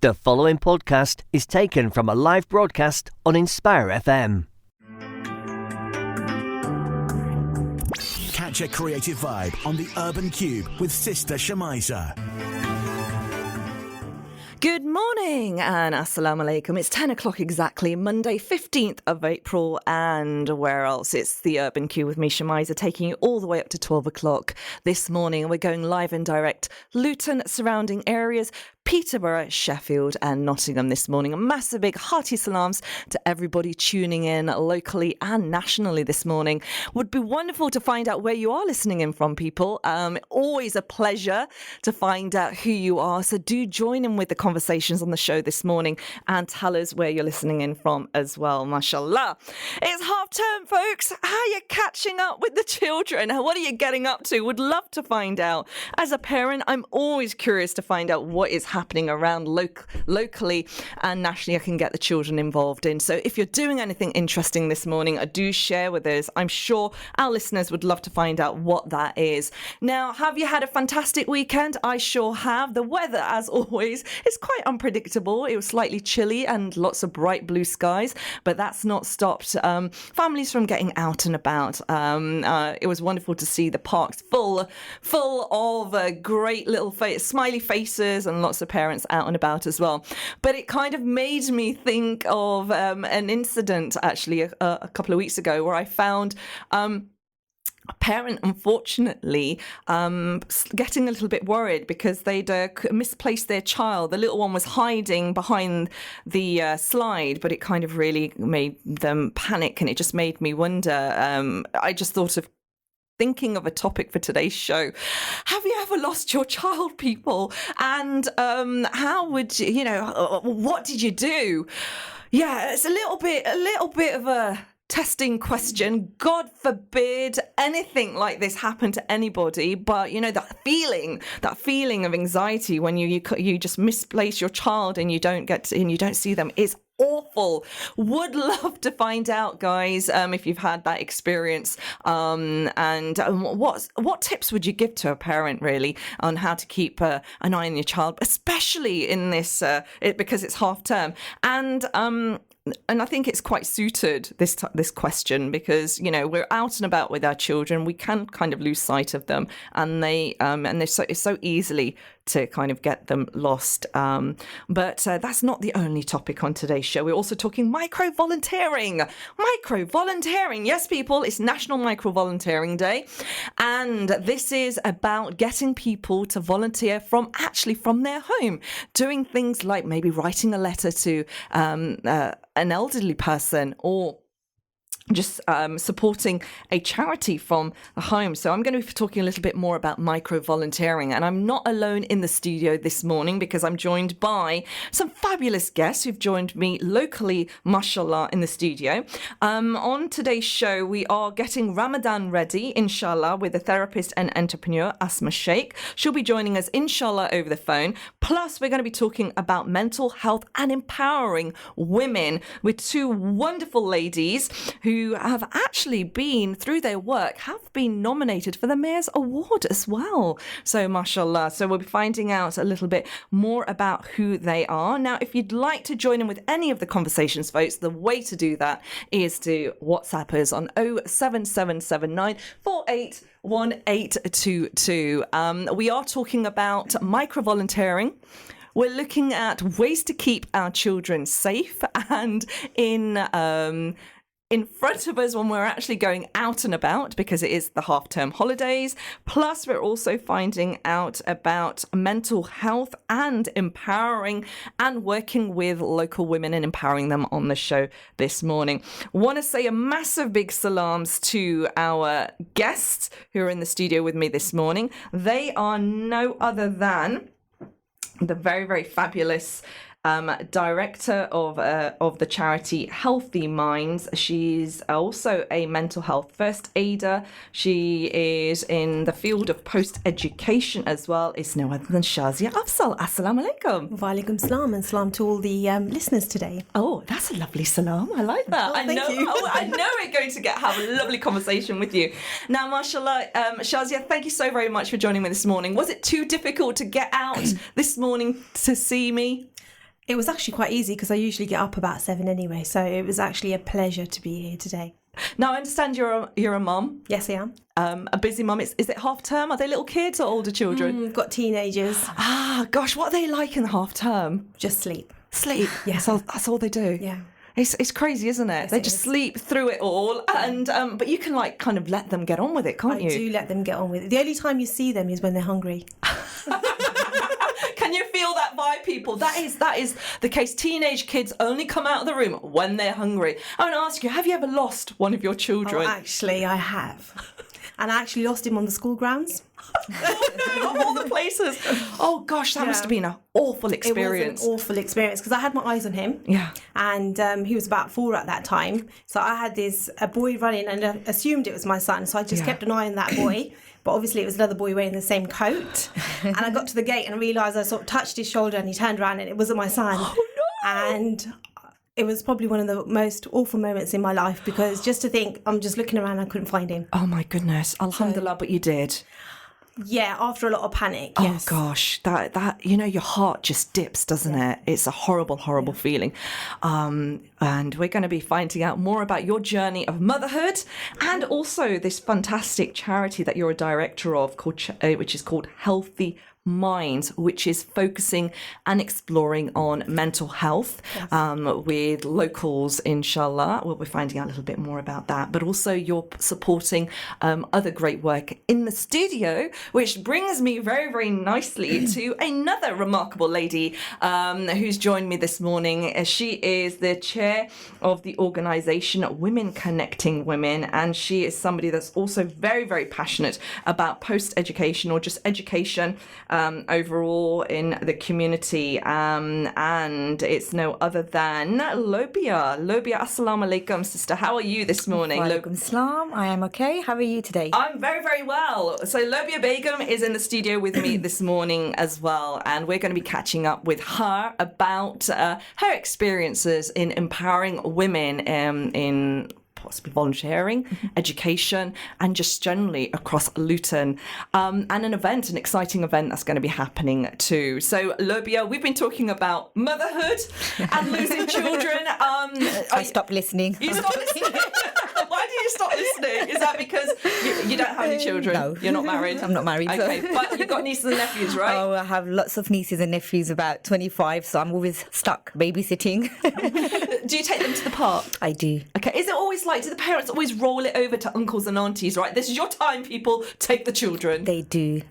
The following podcast is taken from a live broadcast on Inspire FM. Catch a creative vibe on the Urban Cube with Sister Shamiza. Good morning and assalamu alaikum. It's 10 o'clock exactly, Monday 15th of April, and where else? It's the Urban Cube with me, Shamiza, taking you all the way up to 12 o'clock this morning. We're going live and direct, Luton, surrounding areas, Peterborough, Sheffield and Nottingham this morning. A massive big hearty salams to everybody tuning in locally and nationally this morning. Would be wonderful to find out where you are listening in from, people. Always a pleasure to find out who you are. So do join in with the conversations on the show this morning and tell us where you're listening in from as well. Mashallah. It's half term, folks. How are you catching up with the children? What are you getting up to? Would love to find out. As a parent, I'm always curious to find out what is happening around locally and nationally I can get the children involved in. So if you're doing anything interesting this morning, do share with us. I'm sure our listeners would love to find out what that is. Now, have you had a fantastic weekend? I sure have. The weather, as always, is quite unpredictable. It was slightly chilly and lots of bright blue skies, but that's not stopped families from getting out and about. It was wonderful to see the parks full of great little smiley faces and lots of parents out and about as well. But it kind of made me think of an incident actually a couple of weeks ago where I found a parent, unfortunately, getting a little bit worried because they'd misplaced their child. The little one was hiding behind the slide, but it kind of really made them panic, and it just made me wonder. I just thought of thinking of a topic for today's show. Have you ever lost your child, people? And how would you, what did you do? Yeah, it's a little bit of a testing question. God forbid anything like this happen to anybody, but that feeling of anxiety when you just misplace your child and you don't see them is awful. Would love to find out, guys, if you've had that experience, and what tips would you give to a parent really on how to keep an eye on your child, especially in this because it's half term. And I think it's quite suited, this question, because we're out and about with our children. We can kind of lose sight of them, and it's so easily to kind of get them lost. But that's not the only topic on today's show. We're also talking micro-volunteering. Micro-volunteering. Yes, people, it's National Micro-Volunteering Day. And this is about getting people to volunteer from their home, doing things like maybe writing a letter to an elderly person, or just supporting a charity from the home. So I'm going to be talking a little bit more about micro-volunteering. And I'm not alone in the studio this morning because I'm joined by some fabulous guests who've joined me locally, mashallah, in the studio. On today's show, we are getting Ramadan ready, inshallah, with the therapist and entrepreneur, Asma Sheikh. She'll be joining us, inshallah, over the phone. Plus, we're going to be talking about mental health and empowering women with two wonderful ladies who have actually been, through their work, have been nominated for the Mayor's Award as well. So, mashallah. So we'll be finding out a little bit more about who they are. Now, if you'd like to join in with any of the conversations, folks, the way to do that is to WhatsApp us on 07779 481822. We are talking about micro-volunteering. We're looking at ways to keep our children safe and in front of us when we're actually going out and about, because it is the half-term holidays. Plus, we're also finding out about mental health and empowering and working with local women and empowering them on the show this morning. Want to say a massive big salams to our guests who are in the studio with me this morning. They are no other than the very, very fabulous director of the charity Healthy Minds. She's also a mental health first aider. She is in the field of post-education as well. It's no other than Shazia Afzal. Assalamu alaikum. Wa alaikum salam, and salam to all the listeners today. Oh, that's a lovely salam. I like that. Thank you. I know we're going to have a lovely conversation with you. Now, mashallah, Shazia, thank you so very much for joining me this morning. Was it too difficult to get out this morning to see me? It was actually quite easy because I usually get up about 7 anyway, so it was actually a pleasure to be here today. Now, I understand you're a mum. Yes, I am. A busy mum. Is it half term? Are they little kids or older children? I've got teenagers. Ah, gosh, what are they like in half term? Just sleep. Sleep. Yeah. That's all they do. Yeah. It's crazy, isn't it? Yes, They it just is. sleep through it all, and but you can like kind of let them get on with it, can't I you? do let them get on with it. The only time you see them is when they're hungry. Can you feel that vibe, people? That is the case. Teenage kids only come out of the room when they're hungry. I want to ask you: have you ever lost one of your children? Oh, actually, I have. And I actually lost him on the school grounds. Of all the places. Oh gosh, that must have been an awful experience. It was an awful experience because I had my eyes on him. Yeah. And he was about 4 at that time. So I had a boy running and I assumed it was my son. So I just kept an eye on that boy. But obviously it was another boy wearing the same coat. And I got to the gate and realised I sort of touched his shoulder and he turned around and it wasn't my son. Oh, no. And it was probably one of the most awful moments in my life because just to think, I'm just looking around, I couldn't find him. Oh my goodness. Alhamdulillah, but you did. Yeah, after a lot of panic. Oh Yes. gosh, that your heart just dips, doesn't it? It's a horrible feeling. And we're going to be finding out more about your journey of motherhood and also this fantastic charity that you're a director of, which is called Healthy Minds, which is focusing and exploring on mental health with locals, inshallah. We'll be finding out a little bit more about that. But also you're supporting other great work in the studio, which brings me very, very nicely to another remarkable lady who's joined me this morning. She is the chair of the organisation Women Connecting Women, and she is somebody that's also very, very passionate about post-education or just education overall in the community, and it's no other than Lobia. Lobia, assalamu alaikum, sister. How are you this morning? Walaikum salam. I am okay. How are you today? I'm very, very well. So Lobia Begum is in the studio with me this morning as well, and we're going to be catching up with her about her experiences in empowering women in possibly volunteering, education, and just generally across Luton. And an exciting event that's going to be happening too. So, Lobia, we've been talking about motherhood and losing children. I stopped listening. You stopped listening? Why did you stop listening? Is that because you don't have any children? No. You're not married? I'm not married. Okay, but you've got nieces and nephews, right? Oh, I have lots of nieces and nephews, about 25, so I'm always stuck babysitting. Do you take them to the park? I do. Okay, is it always like, do the parents always roll it over to uncles and aunties, right? This is your time, people, take the children. They do.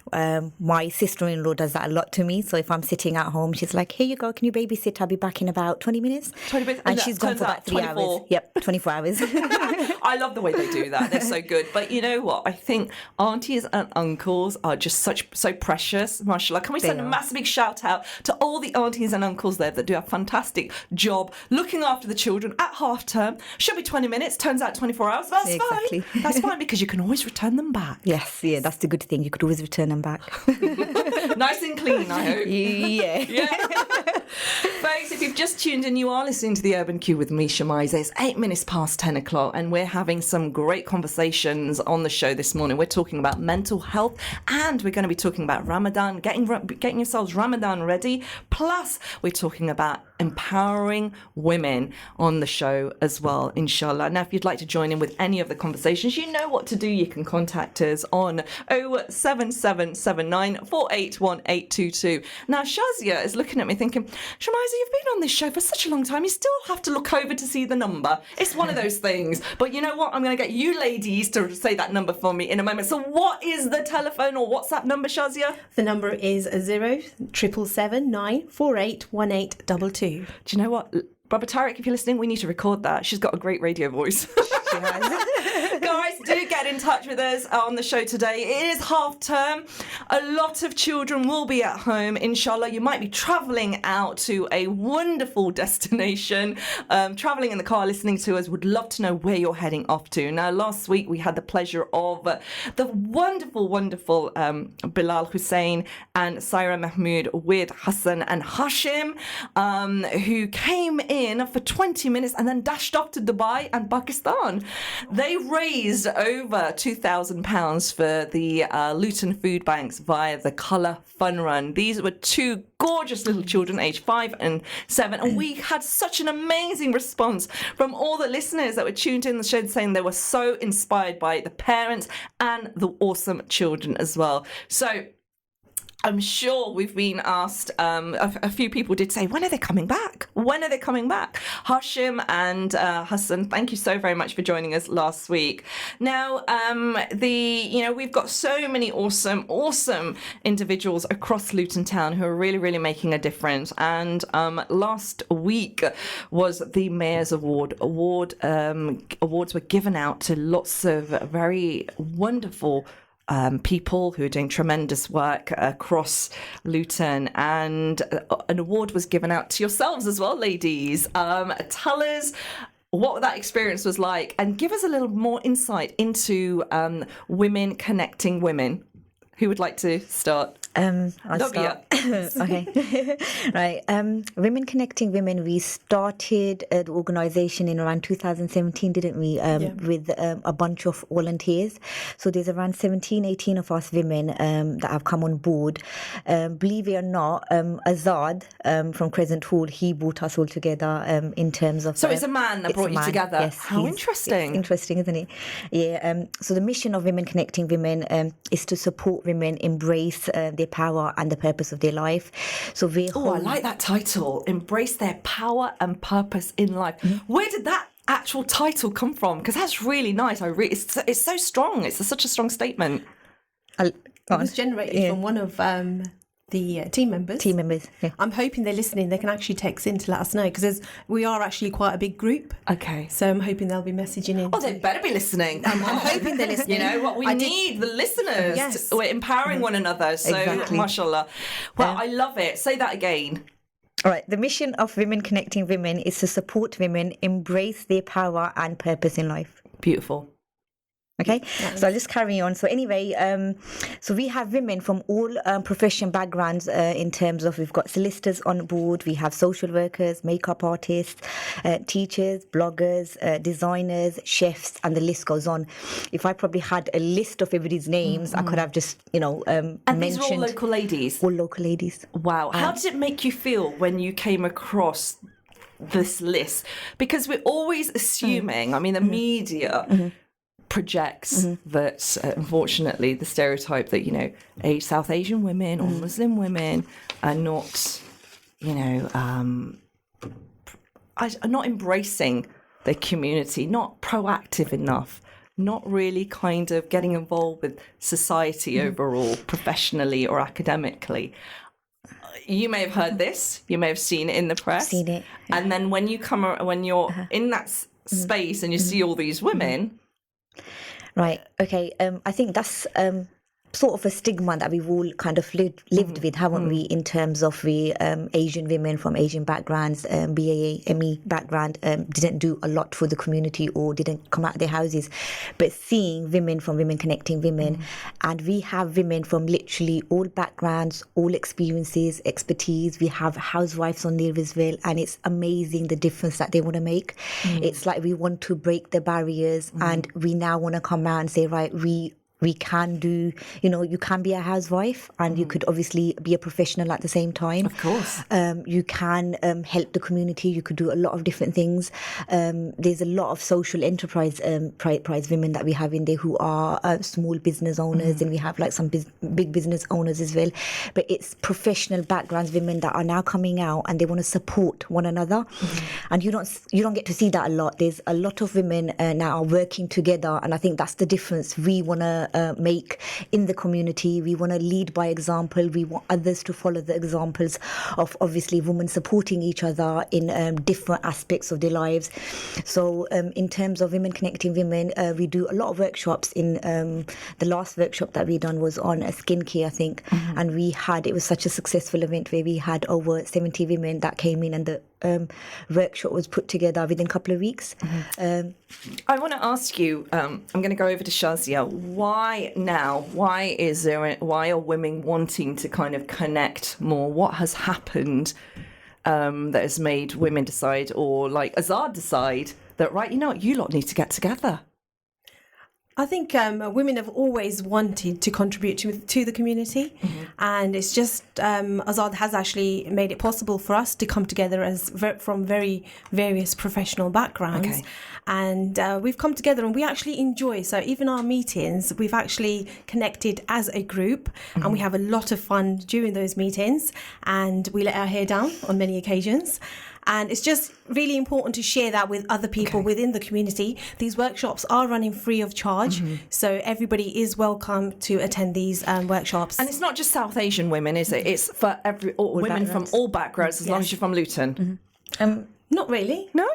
My sister-in-law does that a lot to me. So if I'm sitting at home, she's like, here you go, can you babysit? I'll be back in about 20 minutes. 20 minutes? And she's gone for about 3 hours. Yep, 24 hours. I love the way they do that. They're so good. But you know what? I think aunties and uncles are just so precious. Mashallah. Can we send a massive big shout out to all the aunties and uncles there that do a fantastic job looking after the children at half term? Should be 20 minutes, turns out 24 hours. That's Exactly. fine. That's fine because you can always return them back. Yes, yeah, that's the good thing. You could always return them back. Nice and clean, I hope. Yeah. Folks, if you've just tuned in, you are listening to The Urban Q with me, Shamiza. It's 8 minutes past 10 o'clock and we're having some great conversations on the show this morning. We're talking about mental health and we're going to be talking about Ramadan, getting yourselves Ramadan ready. Plus, we're talking about empowering women on the show as well, inshallah. Now, if you'd like to join in with any of the conversations, you know what to do. You can contact us on 07779 481822. Now, Shazia is looking at me thinking, Shamiza, you've been on this show for such a long time. You still have to look over to see the number. It's one of those things. But you know what? I'm going to get you ladies to say that number for me in a moment. So what is the telephone or WhatsApp number, Shazia? The number is 07779 481822. Do you know what? Baba Tariq, if you're listening, we need to record that. She's got a great radio voice. Guys, do get in touch with us on the show today. It is half term. A lot of children will be at home, inshallah. You might be travelling out to a wonderful destination, travelling in the car, listening to us. Would love to know where you're heading off to. Now, last week we had the pleasure of the wonderful Bilal Hussein and Saira Mahmood with Hassan and Hashim, who came in for 20 minutes and then dashed off to Dubai and Pakistan. Ramadan. They raised over £2,000 for the Luton Food Banks via the Colour Fun Run. These were two gorgeous little children, aged 5 and 7, and we had such an amazing response from all the listeners that were tuned in the show, saying they were so inspired by the parents and the awesome children as well. So I'm sure we've been asked, a few people did say, when are they coming back? When are they coming back? Hashim and Hassan, thank you so very much for joining us last week. Now, we've got so many awesome individuals across Luton Town who are really, really making a difference. And last week was the Mayor's Award. Awards were given out to lots of very wonderful people who are doing tremendous work across Luton, and an award was given out to yourselves as well, ladies. Tell us what that experience was like, and give us a little more insight into women connecting women. Who would like to start? I'll start. Okay. Right. Women Connecting Women, we started the organisation in around 2017, didn't we? With a bunch of volunteers. So there's around 18 of us women that have come on board. Believe it or not, Azad from Crescent Hall, he brought us all together in terms of... So it's a man that brought you together? Yes. How interesting. It's interesting, isn't it? Yeah. So the mission of Women Connecting Women is to support women embrace their power and the purpose of their life. So I like that title, Embrace Their Power and Purpose in Life. Mm-hmm. Where did that actual title come from? Because that's really nice. It's so strong. It's such a strong statement. It was generated from one of the team members. Yeah. I'm hoping they're listening. They can actually text in to let us know, because we are actually quite a big group. Okay. So I'm hoping they'll be messaging in. Oh, they better be listening. I'm hoping they're listening. You know what? We need the listeners. Yes. We're empowering one another. So, exactly. mashallah. Well, I love it. Say that again. All right. The mission of Women Connecting Women is to support women embrace their power and purpose in life. Beautiful. Okay, so I'll just carry on. So anyway, so we have women from all profession backgrounds in terms of, we've got solicitors on board, we have social workers, makeup artists, teachers, bloggers, designers, chefs, and the list goes on. If I probably had a list of everybody's names, I could have just, and mentioned. These are all local ladies? All local ladies. Wow. How did it make you feel when you came across this list? Because we're always assuming, I mean, the media... projects that, unfortunately, the stereotype that, South Asian women or Muslim women are not, are not embracing their community, not proactive enough, not really kind of getting involved with society overall, professionally or academically. You may have heard this, you may have seen it in the press. Seen it. And then when you're in that space and you see all these women... Right. Okay. I think that's sort of a stigma that we've all kind of lived with, haven't we, in terms of the Asian women from Asian backgrounds, BAA, ME background, didn't do a lot for the community or didn't come out of their houses. But seeing women from Women Connecting Women, and we have women from literally all backgrounds, all experiences, expertise. We have housewives on there as well, and it's amazing the difference that they want to make. It's like we want to break the barriers, and we now want to come out and say, right, we can do, you can be a housewife and you could obviously be a professional at the same time. Of course. You can help the community. You could do a lot of different things. There's a lot of social enterprise prize women that we have in there who are small business owners, and we have like some big business owners as well. But it's professional backgrounds women that are now coming out and they want to support one another. And you don't get to see that a lot. There's a lot of women now are working together, and I think that's the difference we want to make in the community. We want to lead by example. We want others to follow the examples of obviously women supporting each other in different aspects of their lives. So in terms of Women Connecting Women, we do a lot of workshops. In the last workshop that we done was on skincare, I think, and it was such a successful event where we had over 70 women that came in, and the workshop was put together within a couple of weeks. I want to ask you, I'm going to go over to Shazia. Why now? Why are women wanting to kind of connect more? What has happened that has made women decide, or like Azad decide that, right, you know what, you lot need to get together? I think women have always wanted to contribute to the community, and it's just Azad has actually made it possible for us to come together from very various professional backgrounds. Okay. And we've come together and we actually enjoy. So even our meetings, we've actually connected as a group, and we have a lot of fun during those meetings, and we let our hair down on many occasions. And it's just really important to share that with other people within the community. These workshops are running free of charge, so everybody is welcome to attend these workshops. And it's not just South Asian women, is it? It's for women from all backgrounds, as long as you're from Luton. Not really. No?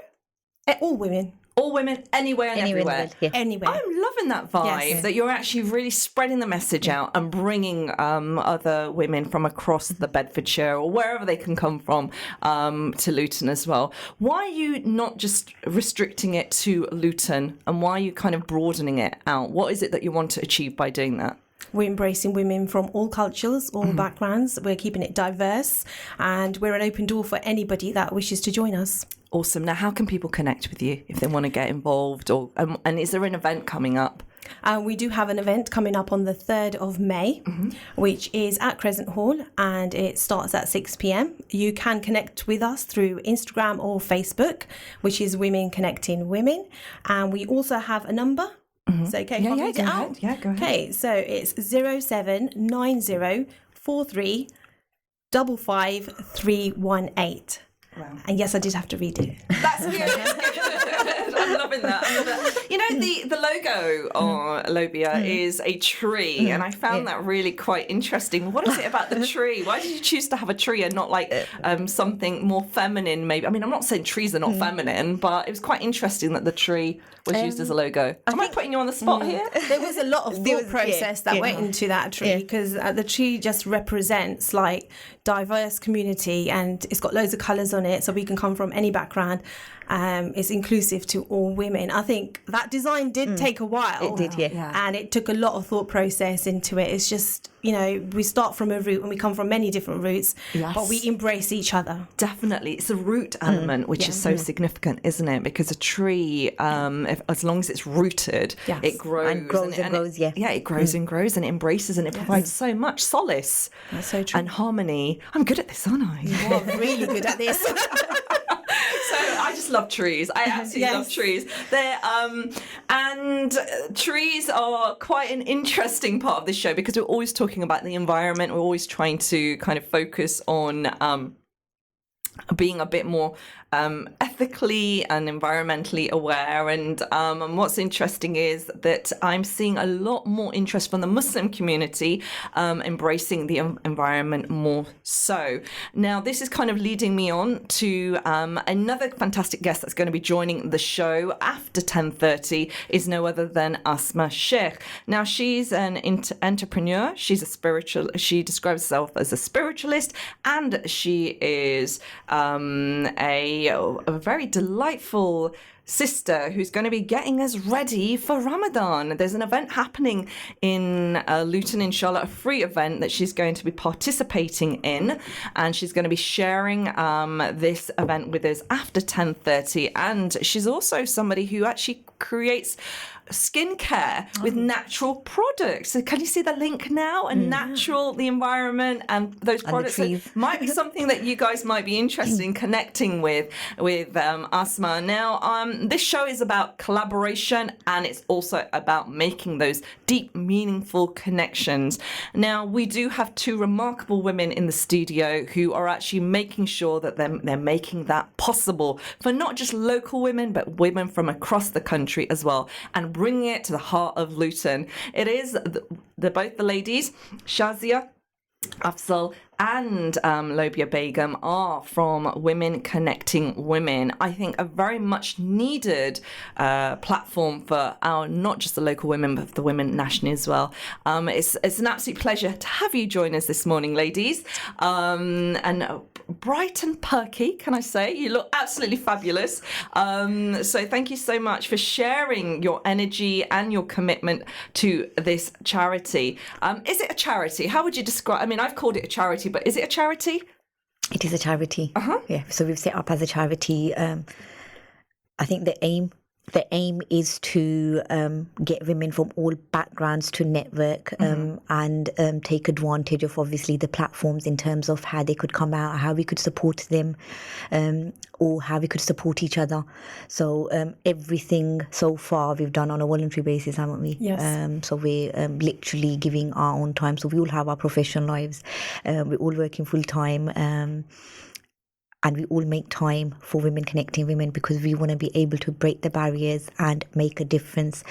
All women. All women, anywhere and Anywhere in the everywhere. world, yeah. Anywhere. I'm loving that vibe, Yes. that you're actually really spreading the message out and bringing other women from across the Bedfordshire or wherever they can come from to Luton as well. Why are you not just restricting it to Luton, and why are you kind of broadening it out? What is it that you want to achieve by doing that? We're embracing women from all cultures, all backgrounds. We're keeping it diverse, and we're an open door for anybody that wishes to join us. Awesome. Now, how can people connect with you if they want to get involved? Or and is there an event coming up? We do have an event coming up on the 3rd of May, which is at Crescent Hall, and it starts at 6 p.m. You can connect with us through Instagram or Facebook, which is Women Connecting Women. And we also have a number. So, okay, Yeah, if I yeah, read go it ahead. out. Yeah, go ahead. Okay, so it's 07904355318. Wow. And yes, I did have to read it. That's good. I'm loving that. You know, the logo on Lobia is a tree, and I found that really quite interesting. What is it about the tree? Why did you choose to have a tree and not like something more feminine, maybe? I mean, I'm not saying trees are not feminine, but it was quite interesting that the tree was used as a logo. Am I putting you on the spot here? There was a lot of thought process that went into that tree, because the tree just represents like diverse community, and it's got loads of colours on it, so we can come from any background. It's inclusive to all women. I think that design did take a while. It did, yeah. And it took a lot of thought process into it. It's just, you know, we start from a root and we come from many different roots, but we embrace each other. Definitely. It's a root element, which is so significant, isn't it? Because a tree, as long as it's rooted, it grows. And grows and grows, yeah. Yeah, it grows and grows, and it embraces, and it provides so much solace. That's so true. And harmony. I'm good at this, aren't I? You are really good at this. So I just love trees. I absolutely love trees. They're and trees are quite an interesting part of this show, because we're always talking about the environment. We're always trying to kind of focus on being a bit more ethically and environmentally aware. And what's interesting is that I'm seeing a lot more interest from the Muslim community embracing the environment more so. Now, this is kind of leading me on to another fantastic guest that's going to be joining the show after 10:30 is no other than Asma Sheikh. Now, she's an entrepreneur. She's a spiritual. She describes herself as a spiritualist, and she is a very delightful sister who's going to be getting us ready for Ramadan. There's an event happening in Luton, inshallah, a free event that she's going to be participating in, and she's going to be sharing this event with us after 10:30. And she's also somebody who actually creates skincare with natural products. So can you see the link now? And natural, the environment, and those products might be something that you guys might be interested in connecting with Asma. Now, this show is about collaboration, and it's also about making those deep, meaningful connections. Now, we do have two remarkable women in the studio who are actually making sure that they're making that possible for not just local women, but women from across the country as well, and bringing it to the heart of Luton. It is both the ladies, Shazia Afzal and Lobia Begum, are from Women Connecting Women. I think a very much needed platform for our, not just the local women, but the women nationally as well. It's an absolute pleasure to have you join us this morning, ladies. And bright and perky, can I say? You look absolutely fabulous. So thank you so much for sharing your energy and your commitment to this charity. Is it a charity? How would you describe? I mean, I've called it a charity, but is it a charity? It is a charity. Uh-huh. Yeah, so we've set up as a charity. I think the aim is to get women from all backgrounds to network and take advantage of obviously the platforms in terms of how they could come out, how we could support them, or how we could support each other. So everything so far we've done on a voluntary basis, haven't we? Yes. So we're literally giving our own time. So we all have our professional lives. We're all working full time. And we all make time for women, connecting women, because we want to be able to break the barriers and make a difference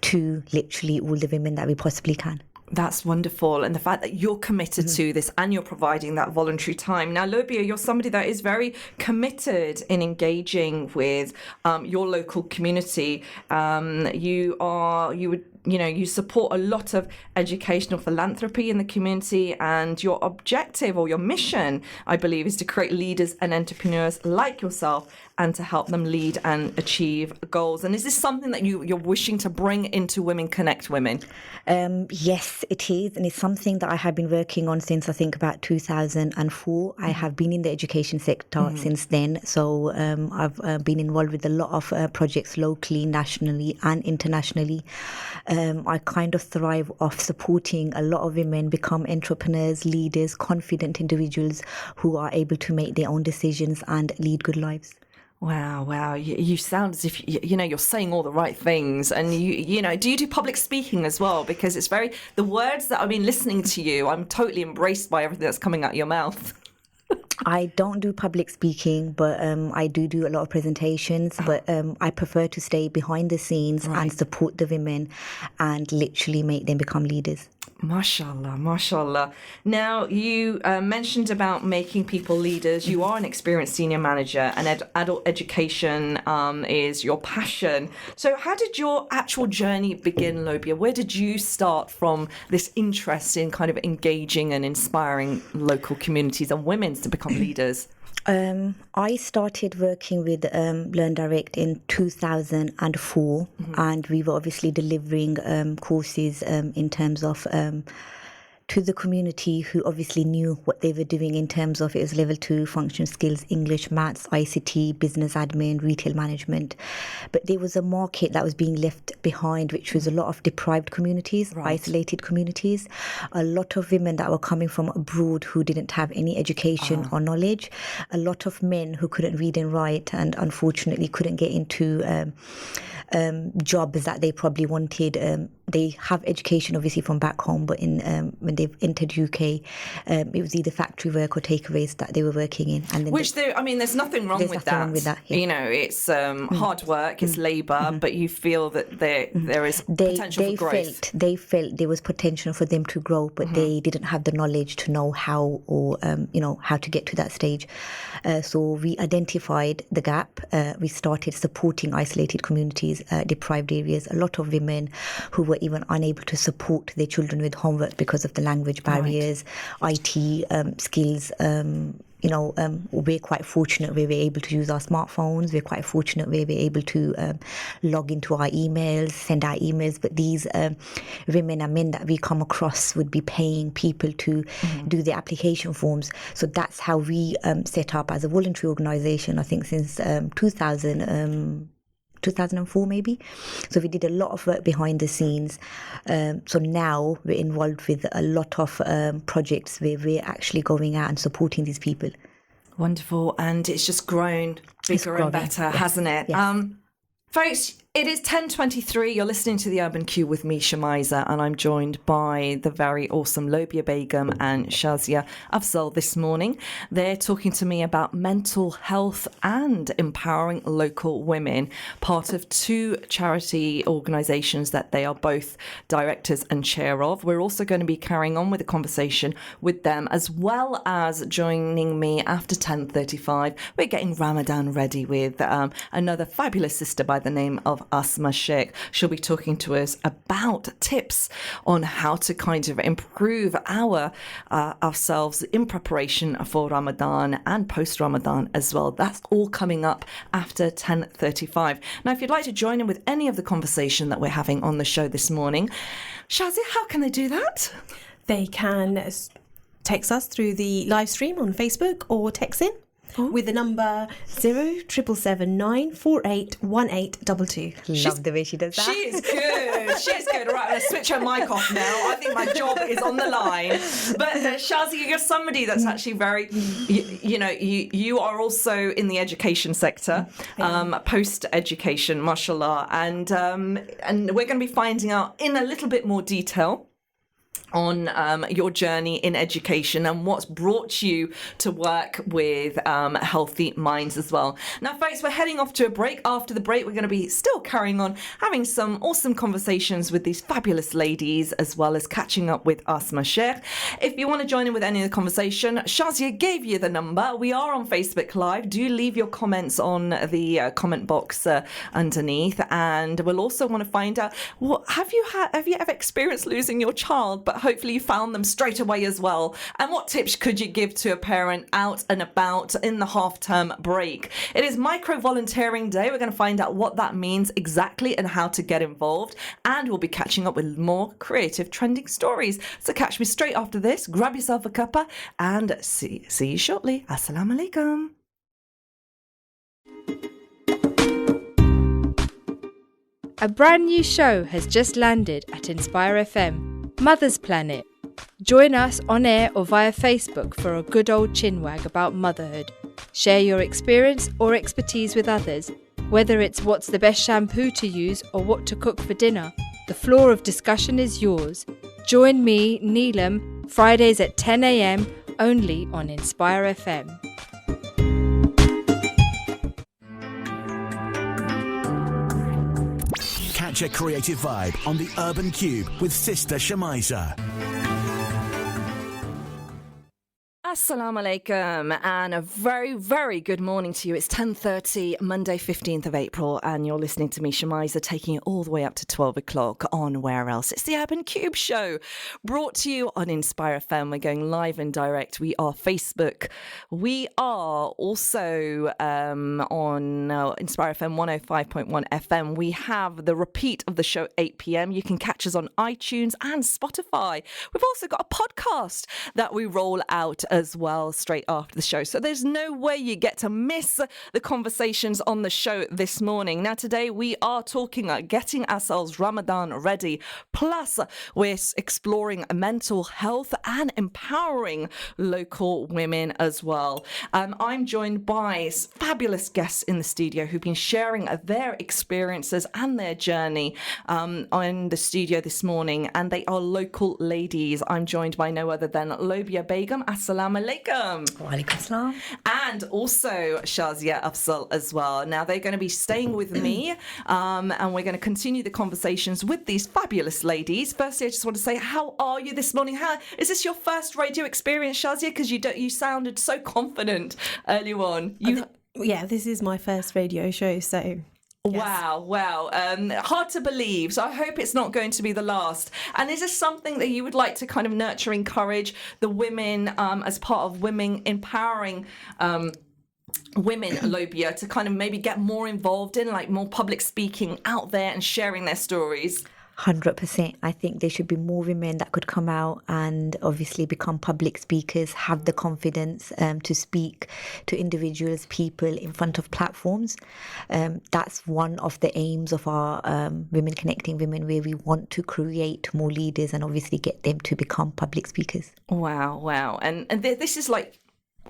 to literally all the women that we possibly can. That's wonderful. And the fact that you're committed to this and you're providing that voluntary time. Now, Lobia, you're somebody that is very committed in engaging with your local community. You support a lot of educational philanthropy in the community, and your objective or your mission, I believe, is to create leaders and entrepreneurs like yourself and to help them lead and achieve goals. And is this something that you're wishing to bring into Women Connect Women? Yes, it is. And it's something that I have been working on since I think about 2004. I have been in the education sector since then. So I've been involved with a lot of projects locally, nationally and internationally. I kind of thrive off supporting a lot of women become entrepreneurs, leaders, confident individuals who are able to make their own decisions and lead good lives. Wow. You sound as if, you're saying all the right things. And, do you do public speaking as well? Because it's the words that I've been listening to you, I'm totally embraced by everything that's coming out of your mouth. I don't do public speaking, but I do a lot of presentations. But I prefer to stay behind the scenes and support the women and literally make them become leaders. Mashallah. Now, you mentioned about making people leaders. You are an experienced senior manager, and adult education is your passion. So how did your actual journey begin, Lobia? Where did you start from this interest in kind of engaging and inspiring local communities and women to become leaders? I started working with Learn Direct in 2004, and we were obviously delivering courses in terms of to the community who obviously knew what they were doing in terms of it was level 2 function skills, English, maths, ICT, business admin, retail management. But there was a market that was being left behind, which was a lot of deprived communities, isolated communities, a lot of women that were coming from abroad who didn't have any education or knowledge, a lot of men who couldn't read and write and unfortunately couldn't get into jobs that they probably wanted. They have education obviously from back home, but when they've entered UK, it was either factory work or takeaways that they were working in. And then there's nothing wrong with that. Yeah. It's hard work, it's labour, but you feel that there is potential for growth. They felt there was potential for them to grow, but they didn't have the knowledge to know how or how to get to that stage. So we identified the gap. We started supporting isolated communities, deprived areas. A lot of women who were even unable to support their children with homework because of the language barriers, IT skills. We're quite fortunate where we're able to use our smartphones. We're quite fortunate where we're able to log into our emails, send out emails. But these women and men that we come across would be paying people to do the application forms. So that's how we set up as a voluntary organisation, I think since 2004 maybe. So we did a lot of work behind the scenes. So now we're involved with a lot of projects where we're actually going out and supporting these people. Wonderful. And it's just grown bigger and better, hasn't it? Yes. Folks, it is 10:23. You're listening to the Urban Cube with me, Shamiza, and I'm joined by the very awesome Lobia Begum and Shazia Afzal this morning. They're talking to me about mental health and empowering local women, part of 2 charity organisations that they are both directors and chair of. We're also going to be carrying on with a conversation with them, as well as joining me after 10:35. We're getting Ramadan ready with another fabulous sister by the name of Asma Sheikh. She'll be talking to us about tips on how to kind of improve ourselves in preparation for Ramadan and post-Ramadan as well. That's all coming up after 10:35. Now, if you'd like to join in with any of the conversation that we're having on the show this morning, Shazia, how can they do that? They can text us through the live stream on Facebook or text in with the number 07779481822. Love the way she does that. She is good. She is good. All right, I'm going to switch her mic off now. I think my job is on the line. But Shazia, you're somebody that's actually very, you are also in the education sector, post-education, mashallah. And we're going to be finding out in a little bit more detail on your journey in education and what's brought you to work with Healthy Minds as well. Now, folks, we're heading off to a break. After the break, we're going to be still carrying on having some awesome conversations with these fabulous ladies, as well as catching up with Asma Sheikh. If you want to join in with any of the conversation, Shazia gave you the number. We are on Facebook Live. Do leave your comments on the comment box underneath. And we'll also want to find out, have you ever experienced losing your child, but hopefully you found them straight away as well? And what tips could you give to a parent out and about in the half-term break? It is micro-volunteering day. We're going to find out what that means exactly and how to get involved. And we'll be catching up with more creative trending stories. So catch me straight after this. Grab yourself a cuppa and see you shortly. Assalamu alaikum. A brand new show has just landed at Inspire FM. Mother's Planet. Join us on air or via Facebook for a good old chinwag about motherhood. Share your experience or expertise with others, whether it's what's the best shampoo to use or what to cook for dinner. The floor of discussion is yours. Join me, Neelam, Fridays at 10 a.m. only on Inspire FM. Catch a creative vibe on the Urban Cube with Sister Shamiza. Assalamu alaikum and a very, very good morning to you. It's 10:30, Monday 15th of April, and you're listening to me, Shamiza, taking it all the way up to 12 o'clock on Where Else? It's the Urban Cube Show, brought to you on Inspire FM. We're going live and direct. We are Facebook. We are also on Inspire FM 105.1 FM. We have the repeat of the show 8 p.m. You can catch us on iTunes and Spotify. We've also got a podcast that we roll out as well straight after the show. So there's no way you get to miss the conversations on the show this morning. Now, today we are talking about getting ourselves Ramadan ready. Plus, we're exploring mental health and empowering local women as well. I'm joined by fabulous guests in the studio who've been sharing their experiences and their journey on the studio this morning, and they are local ladies. I'm joined by no other than Lobia Begum. Assalamu alaikum. Wa alaikum salam. And also Shazia Afzal as well. Now, they're going to be staying with me and we're going to continue the conversations with these fabulous ladies. Firstly, I just want to say, how are you this morning? Is this your first radio experience, Shazia? Because you sounded so confident earlier on. Yeah, this is my first radio show, so... Yes. Wow. Hard to believe. So I hope it's not going to be the last. And is this something that you would like to kind of nurture, encourage the women as part of women empowering women, Lobia, to kind of maybe get more involved in, like, more public speaking out there and sharing their stories? 100%. I think there should be more women that could come out and obviously become public speakers, have the confidence to speak to individuals, people in front of platforms. That's one of the aims of our Women Connecting Women, where we want to create more leaders and obviously get them to become public speakers. Wow. And this is like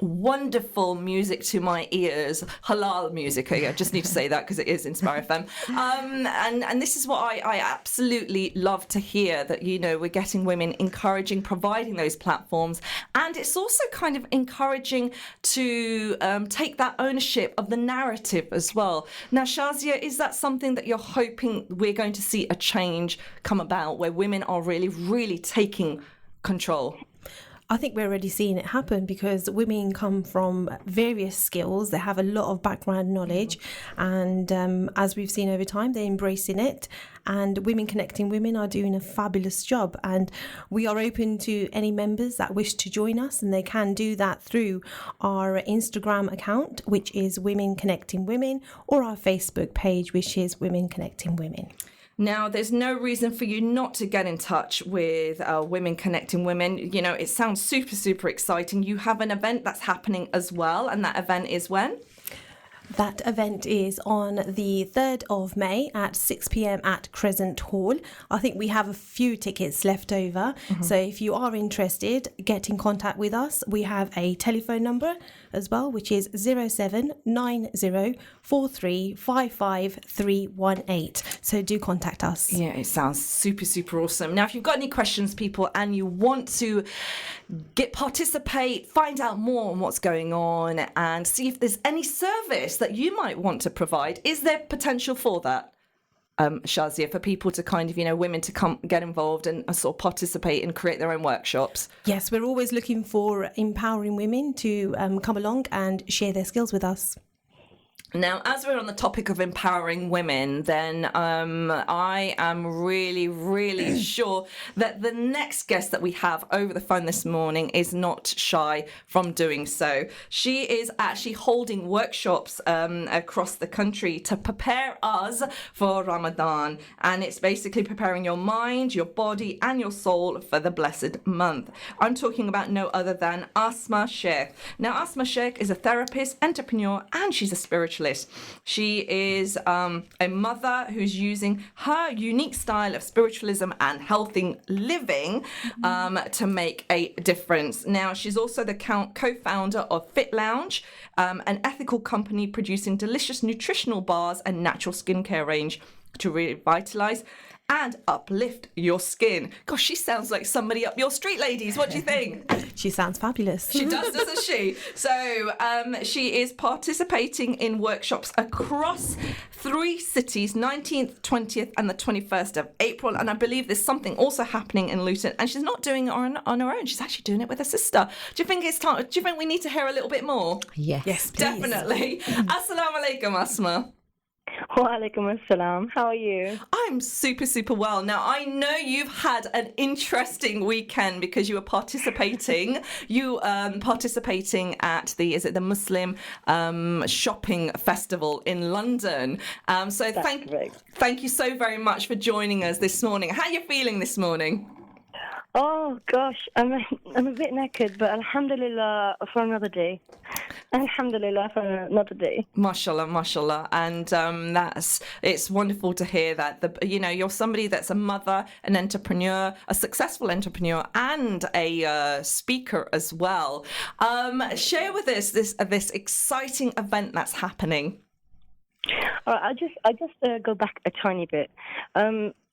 wonderful music to my ears. Halal music. I just need to say that because it is Inspire FM. And this is what I absolutely love to hear, that, you know, we're getting women, encouraging, providing those platforms. And it's also kind of encouraging to take that ownership of the narrative as well. Now, Shazia, is that something that you're hoping we're going to see a change come about, where women are really, really taking control? I think we're already seeing it happen, because women come from various skills. They have a lot of background knowledge, and as we've seen over time, they're embracing it. And Women Connecting Women are doing a fabulous job, and we are open to any members that wish to join us, and they can do that through our Instagram account, which is Women Connecting Women, or our Facebook page, which is Women Connecting Women. Now, there's no reason for you not to get in touch with Women Connecting Women. You know, it sounds super, super exciting. You have an event that's happening as well, and that event is when? That event is on the 3rd of May at 6 p.m. at Crescent Hall. I think we have a few tickets left over. So if you are interested, get in contact with us. We have a telephone number as well, which is 07904355 So do contact us. Yeah, it sounds super, super awesome. Now, if you've got any questions, people, and you want to participate, find out more on what's going on and see if there's any service that you might want to provide, is there potential for that? Shazia, for people to kind of, women to come get involved and sort of participate and create their own workshops? Yes, we're always looking for empowering women to come along and share their skills with us. Now, as we're on the topic of empowering women, then I am really, really sure that the next guest that we have over the phone this morning is not shy from doing so. She is actually holding workshops across the country to prepare us for Ramadan. And it's basically preparing your mind, your body and your soul for the blessed month. I'm talking about no other than Asma Sheikh. Now, Asma Sheikh is a therapist, entrepreneur, and she's a spiritualist. She is a mother who's using her unique style of spiritualism and healthy living to make a difference. Now, she's also the co-founder of Fit Lounge, an ethical company producing delicious nutritional bars and natural skincare range to revitalize and uplift your skin. Gosh, she sounds like somebody up your street, ladies. What do you think? She sounds fabulous. She does, doesn't she? So she is participating in workshops across 3 cities, 19th, 20th and the 21st of April. And I believe there's something also happening in Luton. And she's not doing it on her own. She's actually doing it with her sister. Do you think it's time? Do you think we need to hear a little bit more? Yes, please. Definitely. Assalamu alaikum, Asma. Wa alaikum assalam. How are you? I'm super, super well. Now, I know you've had an interesting weekend because you were participating. Participating at the Muslim shopping festival in London. So thank you so very much for joining us this morning. How are you feeling this morning? Oh gosh, I'm a bit knackered, but alhamdulillah for another day. Alhamdulillah for another day. Mashallah, mashallah. And it's wonderful to hear that you're somebody that's a mother, an entrepreneur, a successful entrepreneur, and a speaker as well. Share with us this exciting event that's happening. All right, I just go back a tiny bit.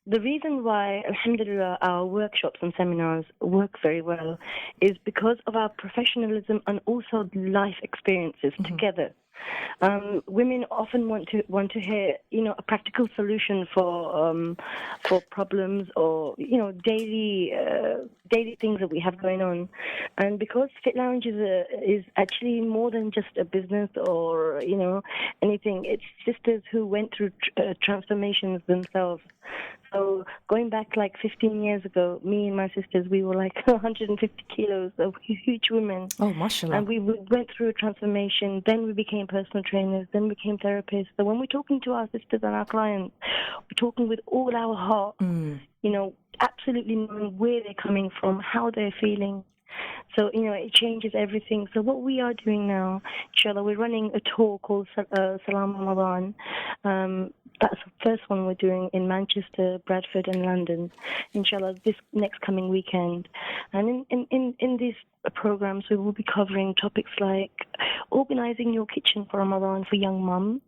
The reason why, alhamdulillah, our workshops and seminars work very well is because of our professionalism and also life experiences together. Women often want to hear, a practical solution for problems or daily things that we have going on, and because Fit Lounge is actually more than just a business or anything. It's sisters who went through transformations themselves. So going back like 15 years ago, me and my sisters, we were like 150 kilos of huge women. Oh, mashallah. And we went through a transformation. Then we became personal trainers. Then we became therapists. So when we're talking to our sisters and our clients, we're talking with all our heart, absolutely knowing where they're coming from, how they're feeling. So, it changes everything. So what we are doing now, inshallah, we're running a tour called Salam Ramadan. That's the first one we're doing in Manchester, Bradford and London, inshallah, this next coming weekend. And in these programs, we will be covering topics like organizing your kitchen for Ramadan for young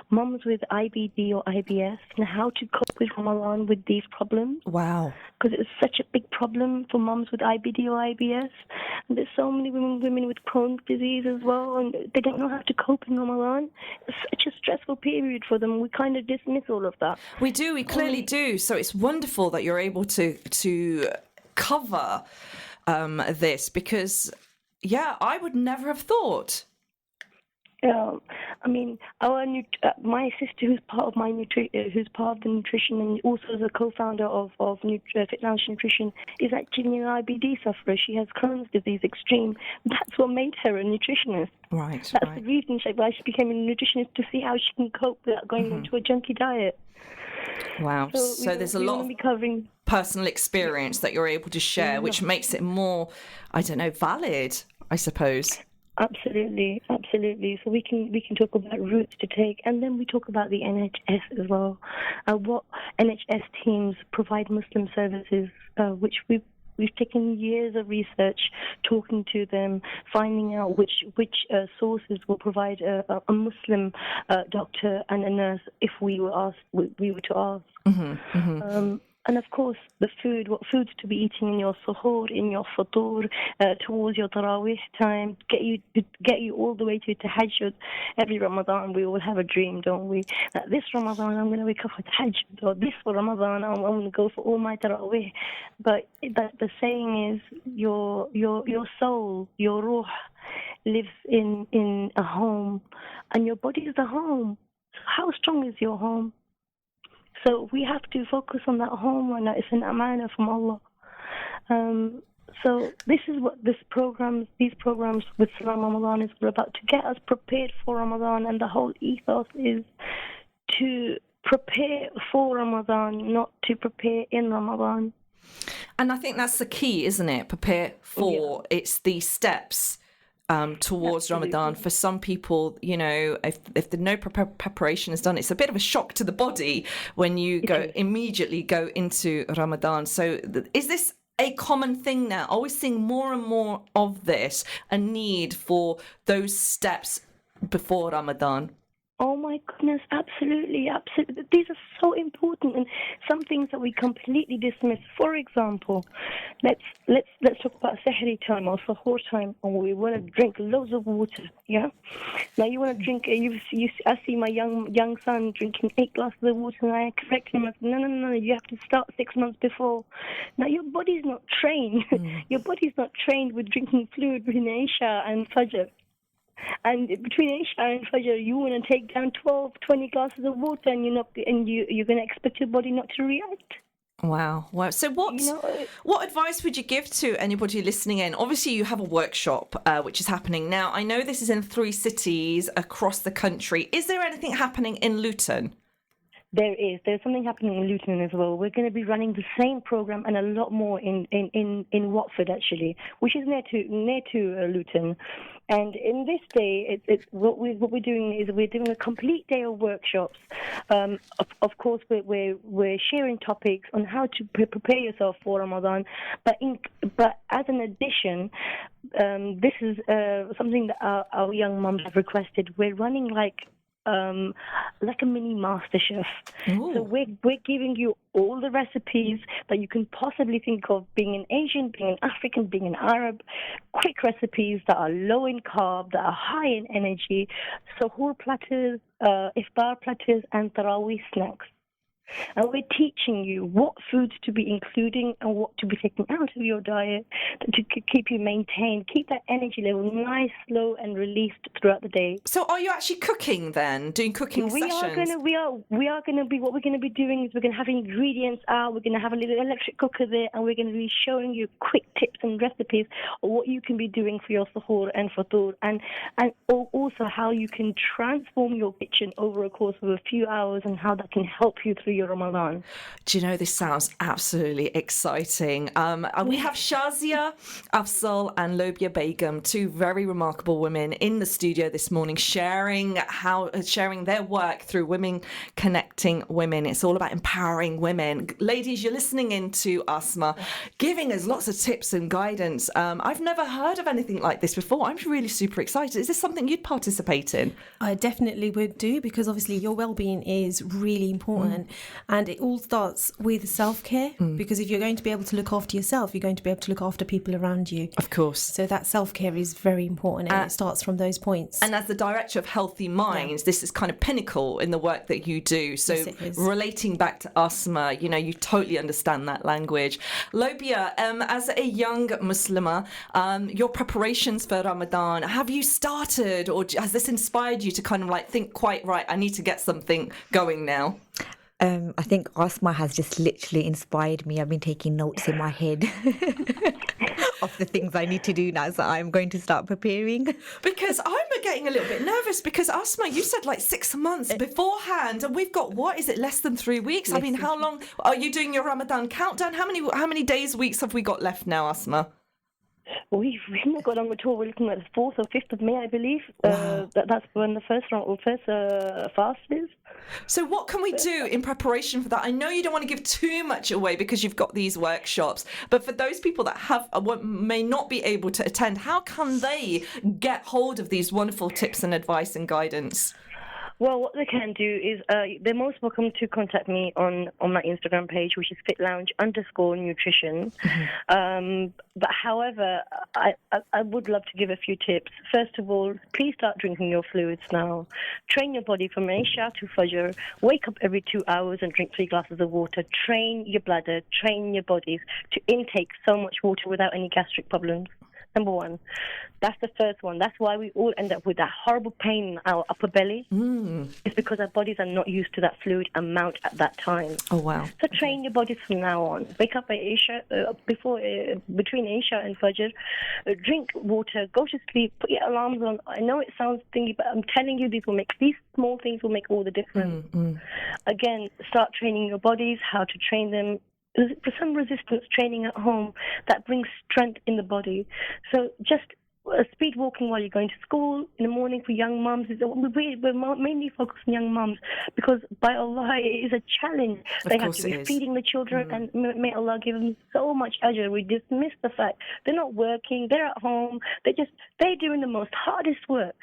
mums with IBD or IBS, and how to cope with Ramadan with these problems. Wow. Because it's such a big problem for mums with IBD or IBS. And there's so many women with Crohn's disease as well, and they don't know how to cope in Ramadan. It's such a stressful period for them. We kind of dismiss all of that. We do, we clearly do. So it's wonderful that you're able to cover this because, I would never have thought. My sister, who's part of who's part of the nutrition and also is a co-founder of Fit Lounge Nutrition, is actually an IBD sufferer. She has Crohn's disease extreme. That's what made her a nutritionist. Right. That's the reason why she became a nutritionist, to see how she can cope without going into a junky diet. Wow. So there's a lot of covering personal experience that you're able to share, which makes it more, I don't know, valid, I suppose. Absolutely. So we can talk about routes to take, and then we talk about the NHS as well. What NHS teams provide Muslim services, which we've taken years of research, talking to them, finding out which sources will provide a Muslim doctor and a nurse if we were to ask. And of course, the food, what foods to be eating in your suhoor, in your futur, towards your tarawih time, get you all the way to tahajjud. Every Ramadan, we all have a dream, don't we? This Ramadan, I'm going to wake up for tahajjud, or this for Ramadan, I'm going to go for all my tarawih. But the saying is, your soul, your ruh, lives in a home, and your body is the home. So how strong is your home? So we have to focus on that home, and it's an amana from Allah. So this is what these programs with Salam Ramadan is all about, to get us prepared for Ramadan. And the whole ethos is to prepare for Ramadan, not to prepare in Ramadan. And I think that's the key, isn't it? Prepare for. Yeah. It's the steps towards Ramadan. For some people, you know, if the no preparation is done, it's a bit of a shock to the body when you immediately go into Ramadan. So is this a common thing now? Are we seeing more and more of this, a need for those steps before Ramadan? Oh my goodness, absolutely. These are so important, and some things that we completely dismiss. For example, let's talk about Sahri time or Sahur time, and we want to drink loads of water. Yeah. Now you want to drink. I see my young son drinking 8 glasses of water, and I correct him. No. You have to start 6 months before. Now your body's not trained. Your body's not trained with drinking fluid between Isha and Fajr. And between Isha and Fajr, you want to take down 12, 20 glasses of water, and you're going to expect your body not to react. Wow. So what advice would you give to anybody listening in? Obviously, you have a workshop which is happening now. I know this is in 3 cities across the country. Is there anything happening in Luton? There is. There's something happening in Luton as well. We're going to be running the same program and a lot more in Watford, actually, which is near to Luton. And in this day, what we're doing is we're doing a complete day of workshops. Of course, we're sharing topics on how to prepare yourself for Ramadan. But as an addition, this is something that our young mums have requested. We're running like a mini master chef. Ooh. So we're giving you all the recipes that you can possibly think of, being an Asian, being an African, being an Arab, quick recipes that are low in carb, that are high in energy, suhoor platters, iftar platters, and tarawih snacks. And we're teaching you what foods to be including and what to be taking out of your diet to keep you maintained, keep that energy level nice, slow, and released throughout the day. So, are you actually cooking then? Doing cooking sessions? We are going to be. What we're going to be doing is we're going to have ingredients out. We're going to have a little electric cooker there, and we're going to be showing you quick tips and recipes of what you can be doing for your suhoor and futur, and also how you can transform your kitchen over a course of a few hours, and how that can help you through your Ramadan. Do you know, this sounds absolutely exciting. We have Shazia Afzal and Lobia Begum, 2 very remarkable women in the studio this morning, sharing their work through Women Connecting Women. It's all about empowering women. Ladies, you're listening in to Asma, giving us lots of tips and guidance. I've never heard of anything like this before. I'm really super excited. Is this something you'd participate in? I definitely would do, because obviously your well-being is really important. And it all starts with self-care, because if you're going to be able to look after yourself, you're going to be able to look after people around you. Of course. So that self-care is very important, and it starts from those points. And as the director of Healthy Minds, this is kind of pinnacle in the work that you do. So yes, relating back to Asma, you totally understand that language. Lobia, as a young Muslimah, your preparations for Ramadan, have you started, or has this inspired you to kind of like think, quite right, I need to get something going now? I think Asma has just literally inspired me. I've been taking notes in my head. of the things I need to do now, so I'm going to start preparing. Because I'm getting a little bit nervous because Asma, you said like 6 months beforehand, and we've got, what is it, less than 3 weeks? I mean, how long are you doing your Ramadan countdown? How many days, weeks have we got left now, Asma? We've not got long at all. We're looking at the 4th or 5th of May, I believe. Wow. That's when the first fast is. So what can we do in preparation for that? I know you don't want to give too much away because you've got these workshops, but for those people that may not be able to attend, how can they get hold of these wonderful tips and advice and guidance? Well, what they can do is they're most welcome to contact me on my Instagram page, which is fitlounge_nutrition. But however, I would love to give a few tips. First of all, please start drinking your fluids now. Train your body from Isha to Fajr. Wake up every 2 hours and drink 3 glasses of water. Train your bladder, train your bodies to intake so much water without any gastric problems. Number one. That's the first one. That's why we all end up with that horrible pain in our upper belly. It's because our bodies are not used to that fluid amount at that time. Oh, wow. So train your bodies from now on. Wake up at Isha, between Isha and Fajr. Drink water. Go to sleep. Put your alarms on. I know it sounds thingy, but I'm telling you, these small things will make all the difference. Again, start training your bodies, how to train them. For some resistance training at home, that brings strength in the body. So just speed walking while you're going to school in the morning for young mums. We're mainly focused on young mums because by Allah, it is a challenge. They have to be feeding the children, and may Allah give them so much ajr. We dismiss the fact they're not working, they're at home, they're doing the most hardest work.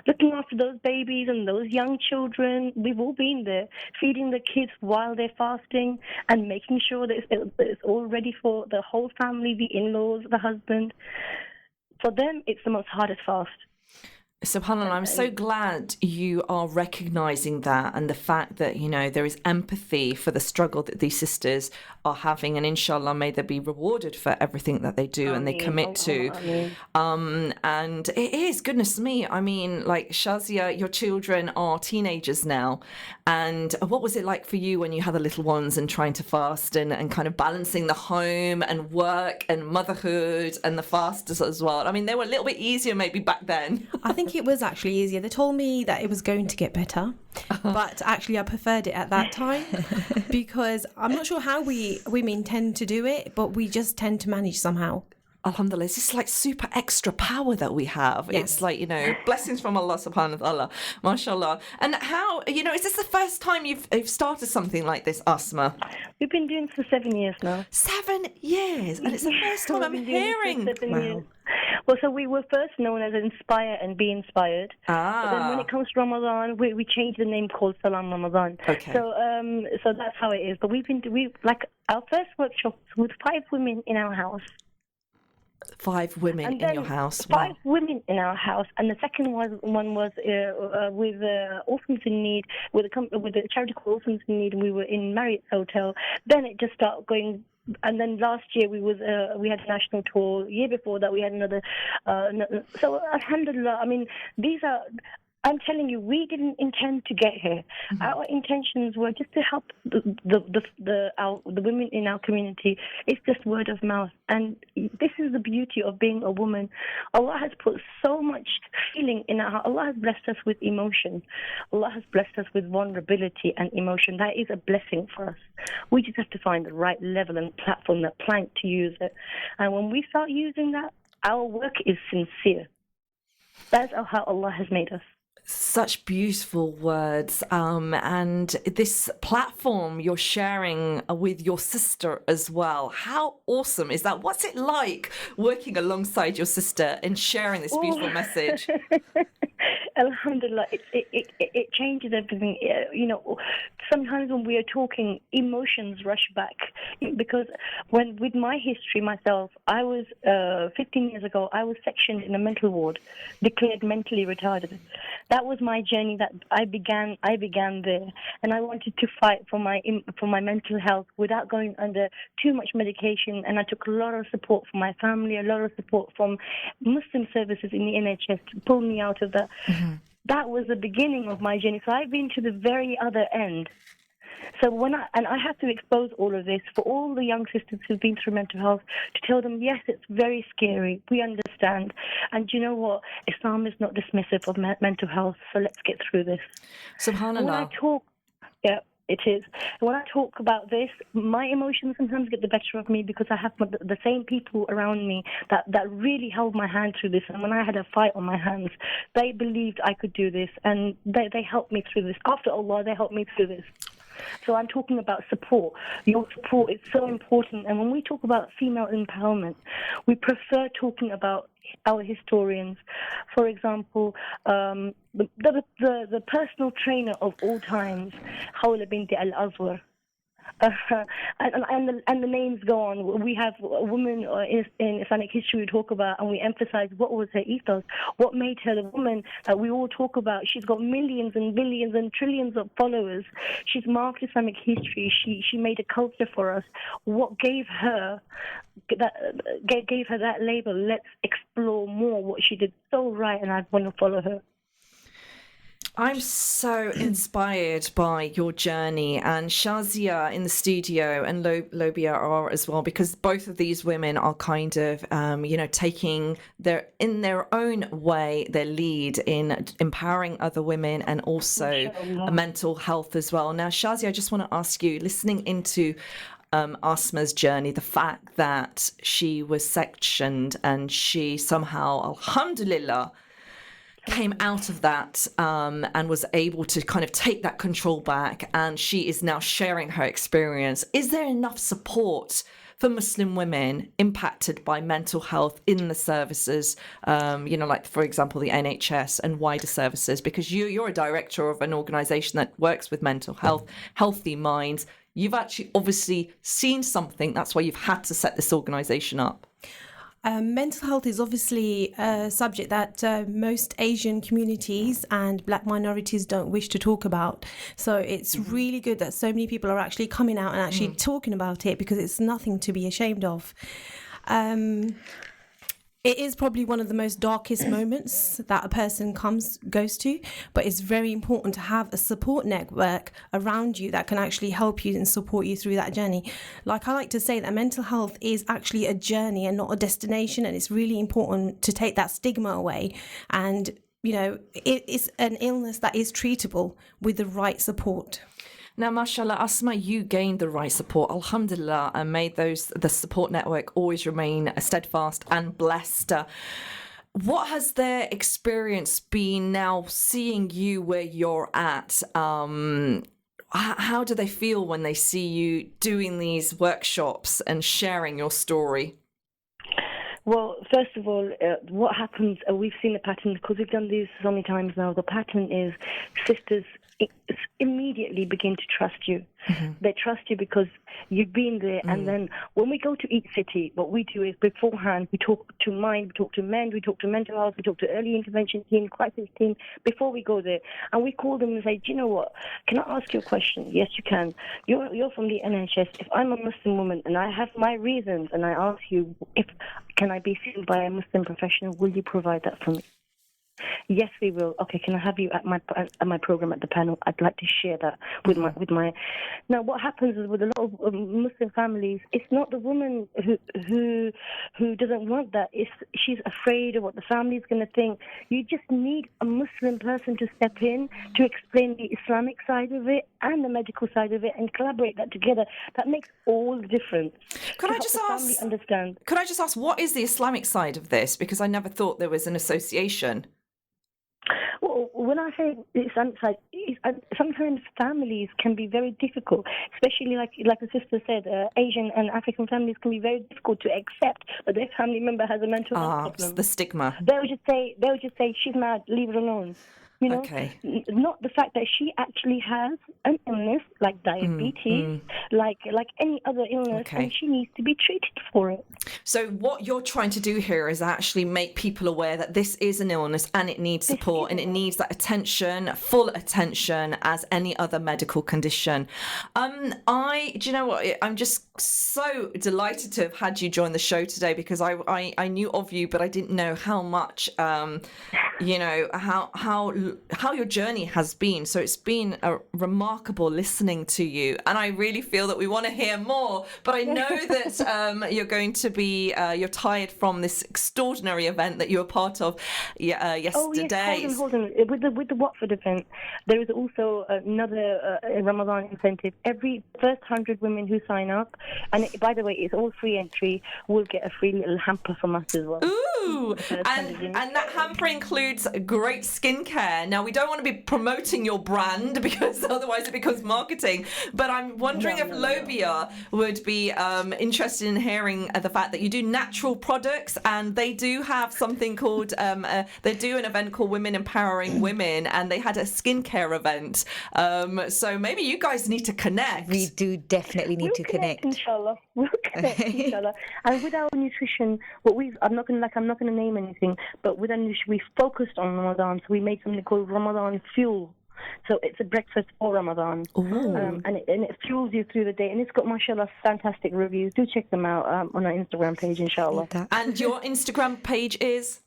Looking after those babies and those young children. We've all been there, feeding the kids while they're fasting and making sure that it's all ready for the whole family, the in-laws, the husband. For them, it's the most hardest fast. SubhanAllah, I'm so glad you are recognising that and the fact that, there is empathy for the struggle that these sisters are having, and inshallah, may they be rewarded for everything that they do and they commit to. And it is, goodness me, I mean, like Shazia, your children are teenagers now. And what was it like for you when you had the little ones and trying to fast and kind of balancing the home and work and motherhood and the fast as well? I mean, they were a little bit easier maybe back then. I think it was actually easier. They told me that it was going to get better, but actually I preferred it at that time because I'm not sure how we women tend to do it, but we just tend to manage somehow. Alhamdulillah, it's just like super extra power that we have. Yes. It's like, blessings from Allah subhanahu wa ta'ala, mashallah. And how, is this the first time you've started something like this, Asma? We've been doing it for 7 years now. 7 years? And it's the first time I'm hearing. Wow. Well, so we were first known as Inspire and Be Inspired. But then when it comes to Ramadan, we changed the name called Salam Ramadan. Okay. So that's how it is. But our first workshop was with 5 women in our house. 5 women in your house. 5 women in our house, and the second one was with Orphans in Need, with a charity called Orphans in Need, and we were in Marriott's Hotel. Then it just started going. And then last year we had a national tour. Year before that we had another. So alhamdulillah, I mean, I'm telling you, we didn't intend to get here. Our intentions were just to help the women in our community. It's just word of mouth, and this is the beauty of being a woman. Allah has put so much feeling in our heart. Allah has blessed us with emotion. Allah has blessed us with vulnerability and emotion. That is a blessing for us. We just have to find the right level and platform, that plank to use it. And when we start using that, our work is sincere. That's how Allah has made us. Such beautiful words. And this platform you're sharing with your sister as well. How awesome is that? What's it like working alongside your sister and sharing this beautiful message? Alhamdulillah, it changes everything. Sometimes when we are talking, emotions rush back. Because with my history myself, I was 15 years ago, I was sectioned in a mental ward, declared mentally retarded. That was my journey that I began there, and I wanted to fight for my mental health without going under too much medication. And I took a lot of support from my family, a lot of support from Muslim services in the NHS to pull me out of that. That was the beginning of my journey. So I've been to the very other end. So I have to expose all of this for all the young sisters who've been through mental health, to tell them, yes, it's very scary. We understand. And you know what? Islam is not dismissive of mental health. So let's get through this. Subhanallah. When I talk, yeah, it is. When I talk about this, my emotions sometimes get the better of me, because I have the same people around me that really held my hand through this. And when I had a fight on my hands, they believed I could do this, and they helped me through this. After Allah, they helped me through this. So I'm talking about support. Your support is so important. And when we talk about female empowerment, we prefer talking about our historians. For example, the personal trainer of all times, Khawla bint al-Azwar. And the names go on. We have a woman in Islamic history we talk about, and we emphasize what was her ethos, what made her the woman that we all talk about. She's got millions and billions and trillions of followers. She's marked Islamic history. She made a culture for us. What gave her that label? Let's explore more what she did so right, and I want to follow her. I'm so inspired by your journey, and Shazia in the studio and Lobia are as well, because both of these women are kind of, taking in their own way, their lead in empowering other women and also mental health as well. Now, Shazia, I just want to ask you, listening into Asma's journey, the fact that she was sectioned and she somehow, alhamdulillah, came out of that and was able to kind of take that control back, and she is now sharing her experience. Is there enough support for Muslim women impacted by mental health in the services, like, for example, the NHS and wider services? Because you're a director of an organisation that works with mental health, healthy minds. You've actually obviously seen something. That's why you've had to set this organisation up. Mental health is obviously a subject that most Asian communities and black minorities don't wish to talk about. So it's really good that so many people are actually coming out and actually talking about it, because it's nothing to be ashamed of. It is probably one of the most darkest moments that a person goes to, but it's very important to have a support network around you that can actually help you and support you through that journey. Like I like to say that mental health is actually a journey and not a destination, and it's really important to take that stigma away. And, it's an illness that is treatable with the right support. Now, mashallah, Asma, you gained the right support, alhamdulillah, and made the support network always remain steadfast and blessed. What has their experience been now, seeing you where you're at? How do they feel when they see you doing these workshops and sharing your story? Well, first of all, what happens, we've seen the pattern, because we've done these so many times now. The pattern is sisters immediately begin to trust you. They trust you because you've been there. And then when we go to each city, what we do is beforehand, we talk to mind, we talk to men, we talk to mental health, we talk to early intervention team, crisis team, before we go there. And we call them and say, do you know what? Can I ask you a question? Yes, you can. You're from the NHS. If I'm a Muslim woman and I have my reasons and I ask you, can I be seen by a Muslim professional, will you provide that for me? Yes, we will. Okay, can I have you at my program at the panel? I'd like to share that with my. Now, what happens is with a lot of Muslim families, it's not the woman who doesn't want that. She's afraid of what the family's going to think. You just need a Muslim person to step in to explain the Islamic side of it and the medical side of it and collaborate that together. That makes all the difference. Could I just ask, what is the Islamic side of this? Because I never thought there was an association. Well, when I say Islamic side, sometimes families can be very difficult, especially like the sister said, Asian and African families can be very difficult to accept that their family member has a mental health problem. The stigma. They'll just say she's mad, leave it alone. Okay. Not the fact that she actually has an illness like diabetes, like any other illness, and she needs to be treated for it. So what you're trying to do here is actually make people aware that this is an illness and it needs support and it needs that attention, full attention, as any other medical condition. Do you know what? I'm just so delighted to have had you join the show today, because I knew of you, but I didn't know how much, how how your journey has been. So it's been remarkable listening to you, and I really feel that we want to hear more. But I know that you're going to be you're tired from this extraordinary event that you were part of yesterday. Oh yes, hold on. With the Watford event, there is also another Ramadan incentive. Every first 100 women who sign up, and by the way, it's all free entry, will get a free little hamper from us as well. Ooh, and that hamper includes great skincare. Now, we don't want to be promoting your brand because otherwise it becomes marketing. But I'm wondering if Lobia would be interested in hearing the fact that you do natural products, and they do have something called they do an event called Women Empowering Women, and they had a skincare event. So maybe you guys need to connect. We do definitely need to connect. Inshallah, we'll connect, inshallah. And with our nutrition, I'm not gonna name anything, but with our nutrition, we focused on Ramadan. So we made something called Ramadan Fuel. So it's a breakfast for Ramadan, and it fuels you through the day. And it's got, mashallah, fantastic reviews. Do check them out on our Instagram page, inshallah. And your Instagram page is?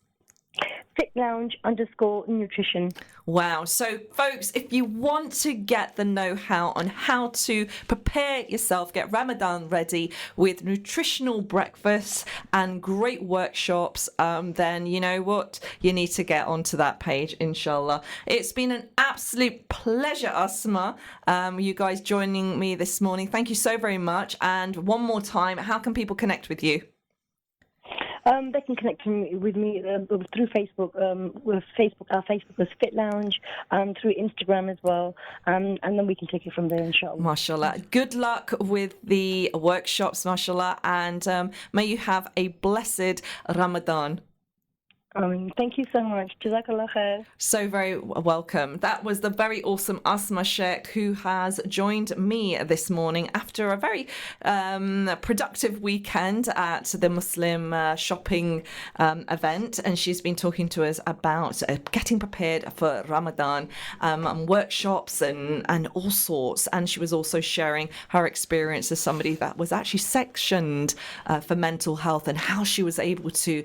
FitLounge_nutrition. Wow. So, folks, if you want to get the know-how on how to prepare yourself, get Ramadan ready with nutritional breakfasts and great workshops, then you know what? You need to get onto that page, inshallah. It's been an absolute pleasure, Asma, you guys joining me this morning. Thank you so very much. And one more time, how can people connect with you? They can connect with me through Facebook. Our Facebook is Fit Lounge, through Instagram as well, and then we can take it from there, inshallah. Mashallah. Good luck with the workshops, mashallah, and may you have a blessed Ramadan. Thank you so much. Jazakallah khair. So very welcome. That was the very awesome Asma Sheikh, who has joined me this morning after a very productive weekend at the Muslim shopping event. And she's been talking to us about getting prepared for Ramadan, workshops and all sorts. And she was also sharing her experience as somebody that was actually sectioned for mental health and how she was able to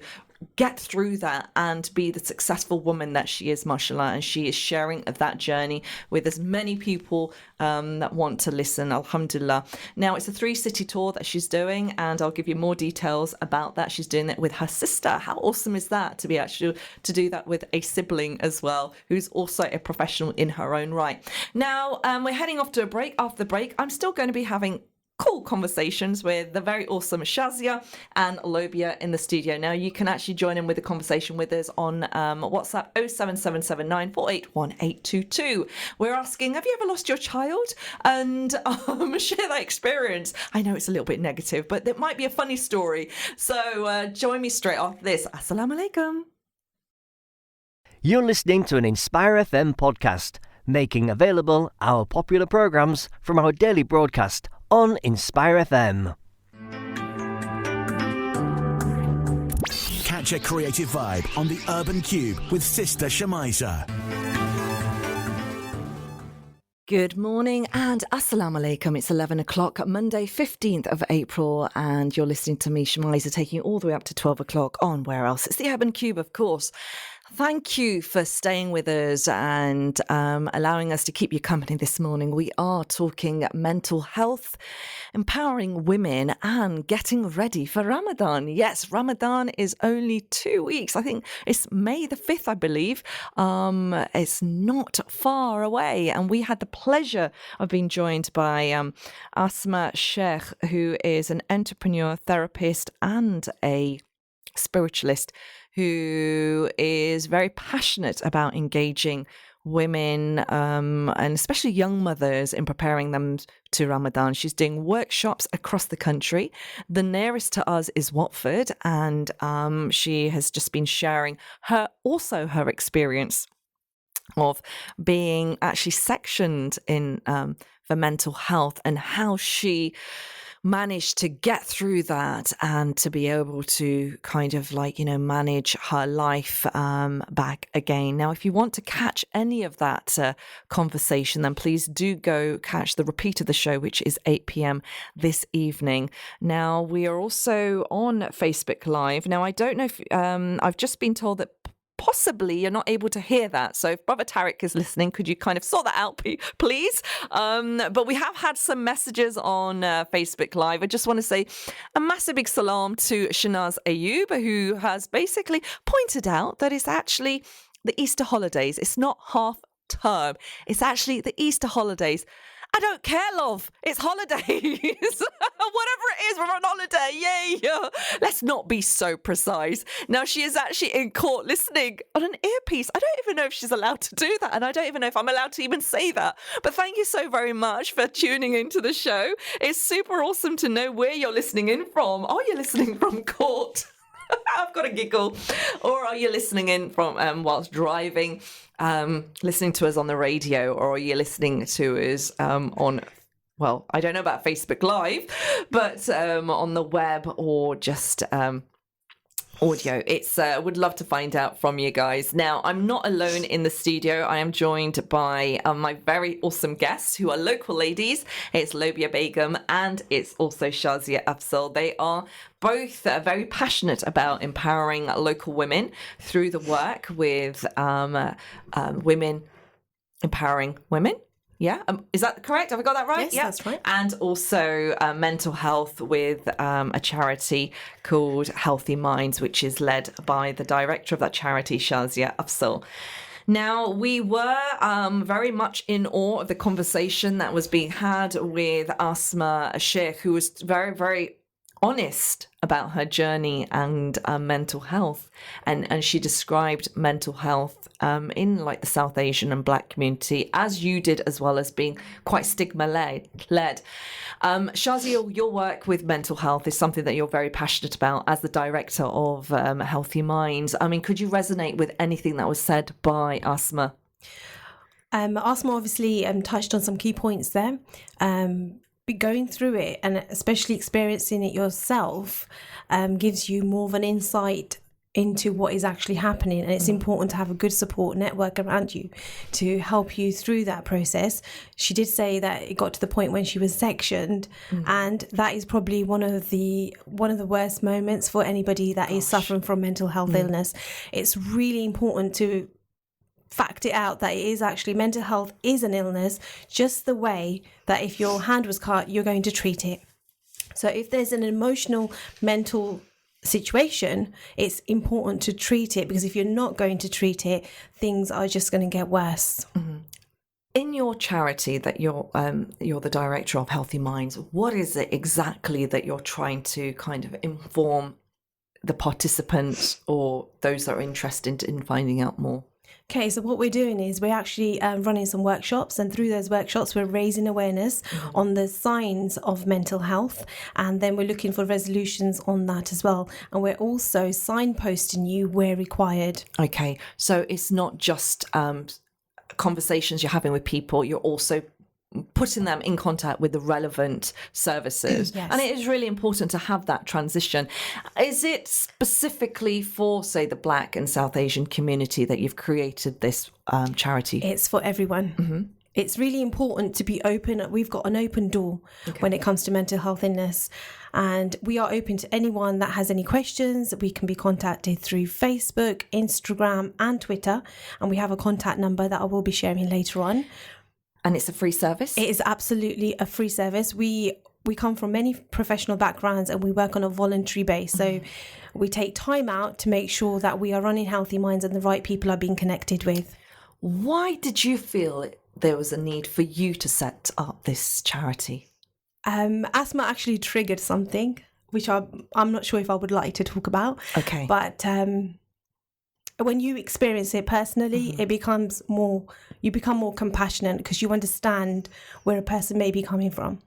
get through that and be the successful woman that she is, mashallah. And she is sharing that journey with as many people that want to listen, alhamdulillah. Now, it's a 3-city tour that she's doing, and I'll give you more details about that. She's doing it with her sister. How awesome is that, to be actually to do that with a sibling as well, who's also a professional in her own right. Now, we're heading off to a break. After the break, I'm still going to be having cool conversations with the very awesome Shazia and Lobia in the studio. Now, you can actually join in with a conversation with us on WhatsApp 07779 481822. We're asking, have you ever lost your child? And share that experience. I know it's a little bit negative, but it might be a funny story. So join me straight after this. Assalamu alaikum. You're listening to an Inspire FM podcast, making available our popular programs from our daily broadcast on Inspire FM. Catch a creative vibe on the Urban Cube with Sister Shamiza. Good morning and assalamu alaikum. It's 11 o'clock, Monday, 15th of April, and you're listening to me, Shamiza, taking you all the way up to 12 o'clock on Where Else? It's the Urban Cube, of course. Thank you for staying with us and allowing us to keep you company this morning. We are talking mental health, empowering women, and getting ready for Ramadan. Yes, Ramadan is only 2 weeks. I think it's May the 5th, I believe. It's not far away. And we had the pleasure of being joined by Asma Sheikh, who is an entrepreneur, therapist, and a spiritualist who is very passionate about engaging women and especially young mothers in preparing them to Ramadan. She's doing workshops across the country. The nearest to us is Watford, and she has just been sharing her experience of being actually sectioned in for mental health and how she managed to get through that and to be able to kind of manage her life back again. Now, if you want to catch any of that conversation, then please do go catch the repeat of the show, which is 8 p.m. this evening. Now, we are also on Facebook Live. Now, I don't know if I've just been told that possibly you're not able to hear that. So if Brother Tariq is listening, could you kind of sort that out, please? But we have had some messages on Facebook Live. I just want to say a massive big salam to Shanaz Ayub, who has basically pointed out that it's actually the Easter holidays. It's not half term. It's actually the Easter holidays. I don't care, love. It's holidays. Whatever it is, we're on holiday. Yay. Let's not be so precise. Now, she is actually in court listening on an earpiece. I don't even know if she's allowed to do that. And I don't even know if I'm allowed to even say that. But thank you so very much for tuning into the show. It's super awesome to know where you're listening in from. Are you listening from court? I've got a giggle. Or are you listening in from whilst driving, listening to us on the radio, or are you listening to us on, well, I don't know about Facebook Live, but on the web or just audio? It's would love to find out from you guys. Now, I'm not alone in the studio. I am joined by my very awesome guests who are local ladies. It's Lobia Begum and it's also Shazia Afzal. They are both very passionate about empowering local women through the work with women empowering women. Yeah, is that correct? Have I got that right? Yes, yeah, that's right. And also mental health with a charity called Healthy Minds, which is led by the director of that charity, Shazia Afzal. Now, we were very much in awe of the conversation that was being had with Asma Sheikh, who was very, very honest about her journey and mental health, and she described mental health in like the South Asian and Black community, as you did, as well as being quite stigma led. Shazia, your work with mental health is something that you're very passionate about as the director of Healthy Minds. I mean, could you resonate with anything that was said by Asma? Asma obviously touched on some key points there. Going through it and especially experiencing it yourself gives you more of an insight into what is actually happening, and it's important to have a good support network around you to help you through that process. She did say that it got to the point when she was sectioned, and that is probably one of the worst moments for anybody that is suffering from mental health illness. It's really important to fact it out that it is actually, mental health is an illness, just the way that if your hand was cut, you're going to treat it. So if there's an emotional, mental situation, it's important to treat it, because if you're not going to treat it, things are just going to get worse. In your charity that you're the director of, Healthy Minds, what is it exactly that you're trying to kind of inform the participants or those that are interested in finding out more? Okay, so what we're doing is we're actually running some workshops, and through those workshops we're raising awareness on the signs of mental health, and then we're looking for resolutions on that as well, and we're also signposting you where required. Okay, so it's not just conversations you're having with people, you're also putting them in contact with the relevant services. Yes. And it is really important to have that transition. Is it specifically for, say, the Black and South Asian community that you've created this charity? It's for everyone. It's really important to be open. We've got an open door when it comes to mental health illness, and we are open to anyone that has any questions. We can be contacted through Facebook, Instagram and Twitter, and we have a contact number that I will be sharing later on. And it's a free service? It is absolutely a free service. We come from many professional backgrounds and we work on a voluntary base. So we take time out to make sure that we are running Healthy Minds and the right people are being connected with. Why did you feel there was a need for you to set up this charity? Asthma actually triggered something, which I'm not sure if I would like to talk about. Okay. But when you experience it personally, it becomes more, you become more compassionate because you understand where a person may be coming from.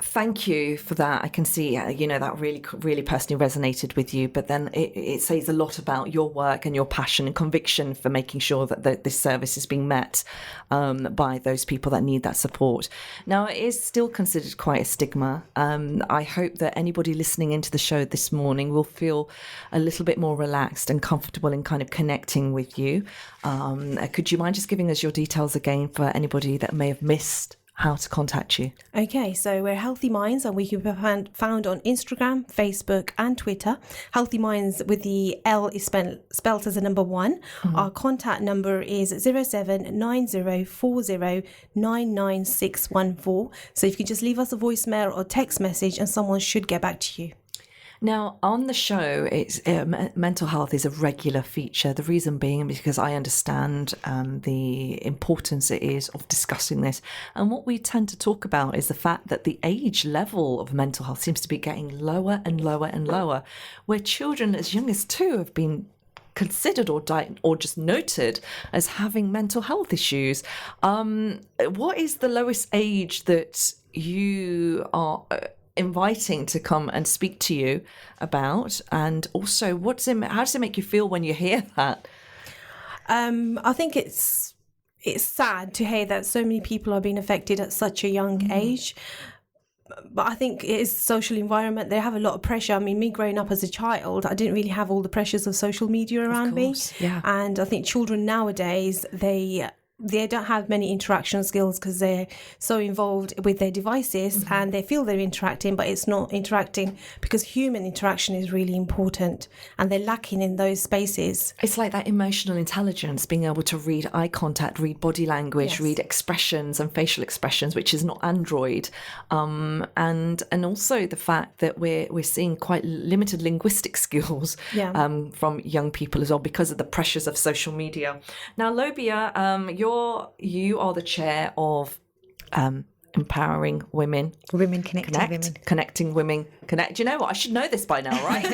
Thank you for that. I can see, that really personally resonated with you. But then it says a lot about your work and your passion and conviction for making sure that this service is being met by those people that need that support. Now, it is still considered quite a stigma. I hope that anybody listening into the show this morning will feel a little bit more relaxed and comfortable in kind of connecting with you. Could you mind just giving us your details again for anybody that may have missed how to contact you. Okay, so we're Healthy Minds, and we can be found on Instagram, Facebook, and Twitter. Healthy Minds with the L is spelt as a number 1. Our contact number is 079040999614. So if you can just leave us a voicemail or text message, and someone should get back to you. Now, on the show, it's mental health is a regular feature. The reason being because I understand the importance it is of discussing this. And what we tend to talk about is the fact that the age level of mental health seems to be getting lower and lower and lower, where children as young as 2 have been considered or just noted as having mental health issues. What is the lowest age that you are inviting to come and speak to you about, and also how does it make you feel when you hear that? I think it's sad to hear that so many people are being affected at such a young age. But I think it is social environment. They have a lot of pressure. I mean, me growing up as a child, I didn't really have all the pressures of social media around me. Yeah. And I think children nowadays, they don't have many interaction skills because they're so involved with their devices, and they feel they're interacting, but it's not interacting, because human interaction is really important, and they're lacking in those spaces. It's like that emotional intelligence, being able to read eye contact, read body language, read expressions and facial expressions, which is not Android. And also the fact that we're seeing quite limited linguistic skills from young people as well, because of the pressures of social media. Now, Lobia, you are the chair of Empowering Women. Connecting Women. Do you know what? I should know this by now, right?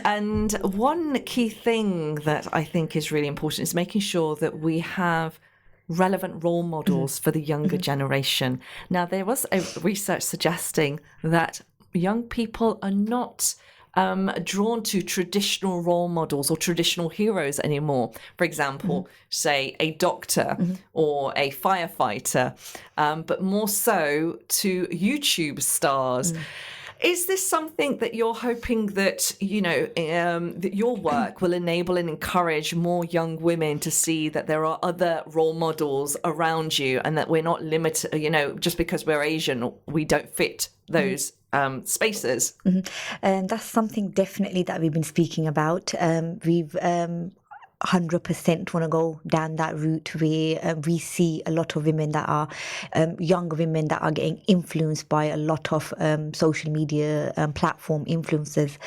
And one key thing that I think is really important is making sure that we have relevant role models for the younger generation. Now, there was a research suggesting that young people are not drawn to traditional role models or traditional heroes anymore. For example, say a doctor or a firefighter, but more so to YouTube stars. Is this something that you're hoping that, that your work will enable and encourage more young women to see that there are other role models around you, and that we're not limited, just because we're Asian, we don't fit those spaces? And that's something definitely that we've been speaking about. We've 100% want to go down that route where we see a lot of women that are young women that are getting influenced by a lot of social media platform influencers.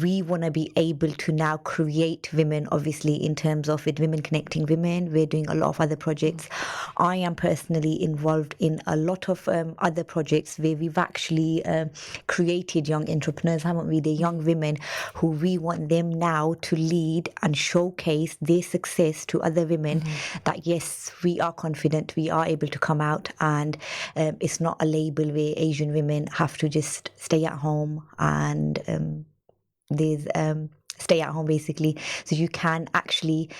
We want to be able to now create women, obviously, in terms of with Women Connecting Women. We're doing a lot of other projects. I am personally involved in a lot of other projects where we've actually created young entrepreneurs, haven't we? They're young women who we want them now to lead and showcase their success to other women, that yes, we are confident, we are able to come out, and it's not a label where Asian women have to just stay at home and there's stay at home, basically. So you can actually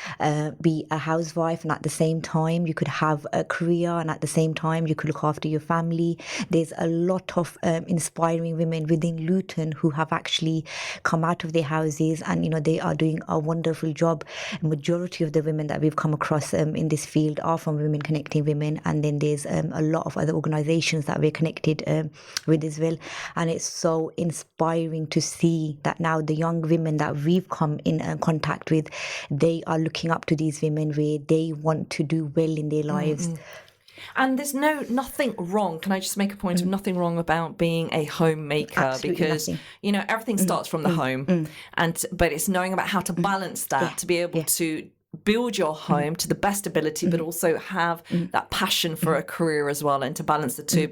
be a housewife, and at the same time you could have a career, and at the same time you could look after your family. There's a lot of inspiring women within Luton who have actually come out of their houses, and they are doing a wonderful job. Majority of the women that we've come across in this field are from Women Connecting Women, and then there's a lot of other organizations that we're connected with as well. And it's so inspiring to see that now the young women that we've come in contact with, they are looking up to these women where they want to do well in their lives. And there's nothing wrong. Can I just make a point of nothing wrong about being a homemaker? Absolutely because nothing. Everything starts from the home, but it's knowing about how to balance that to be able to build your home to the best ability, but also have that passion for a career as well, and to balance the two.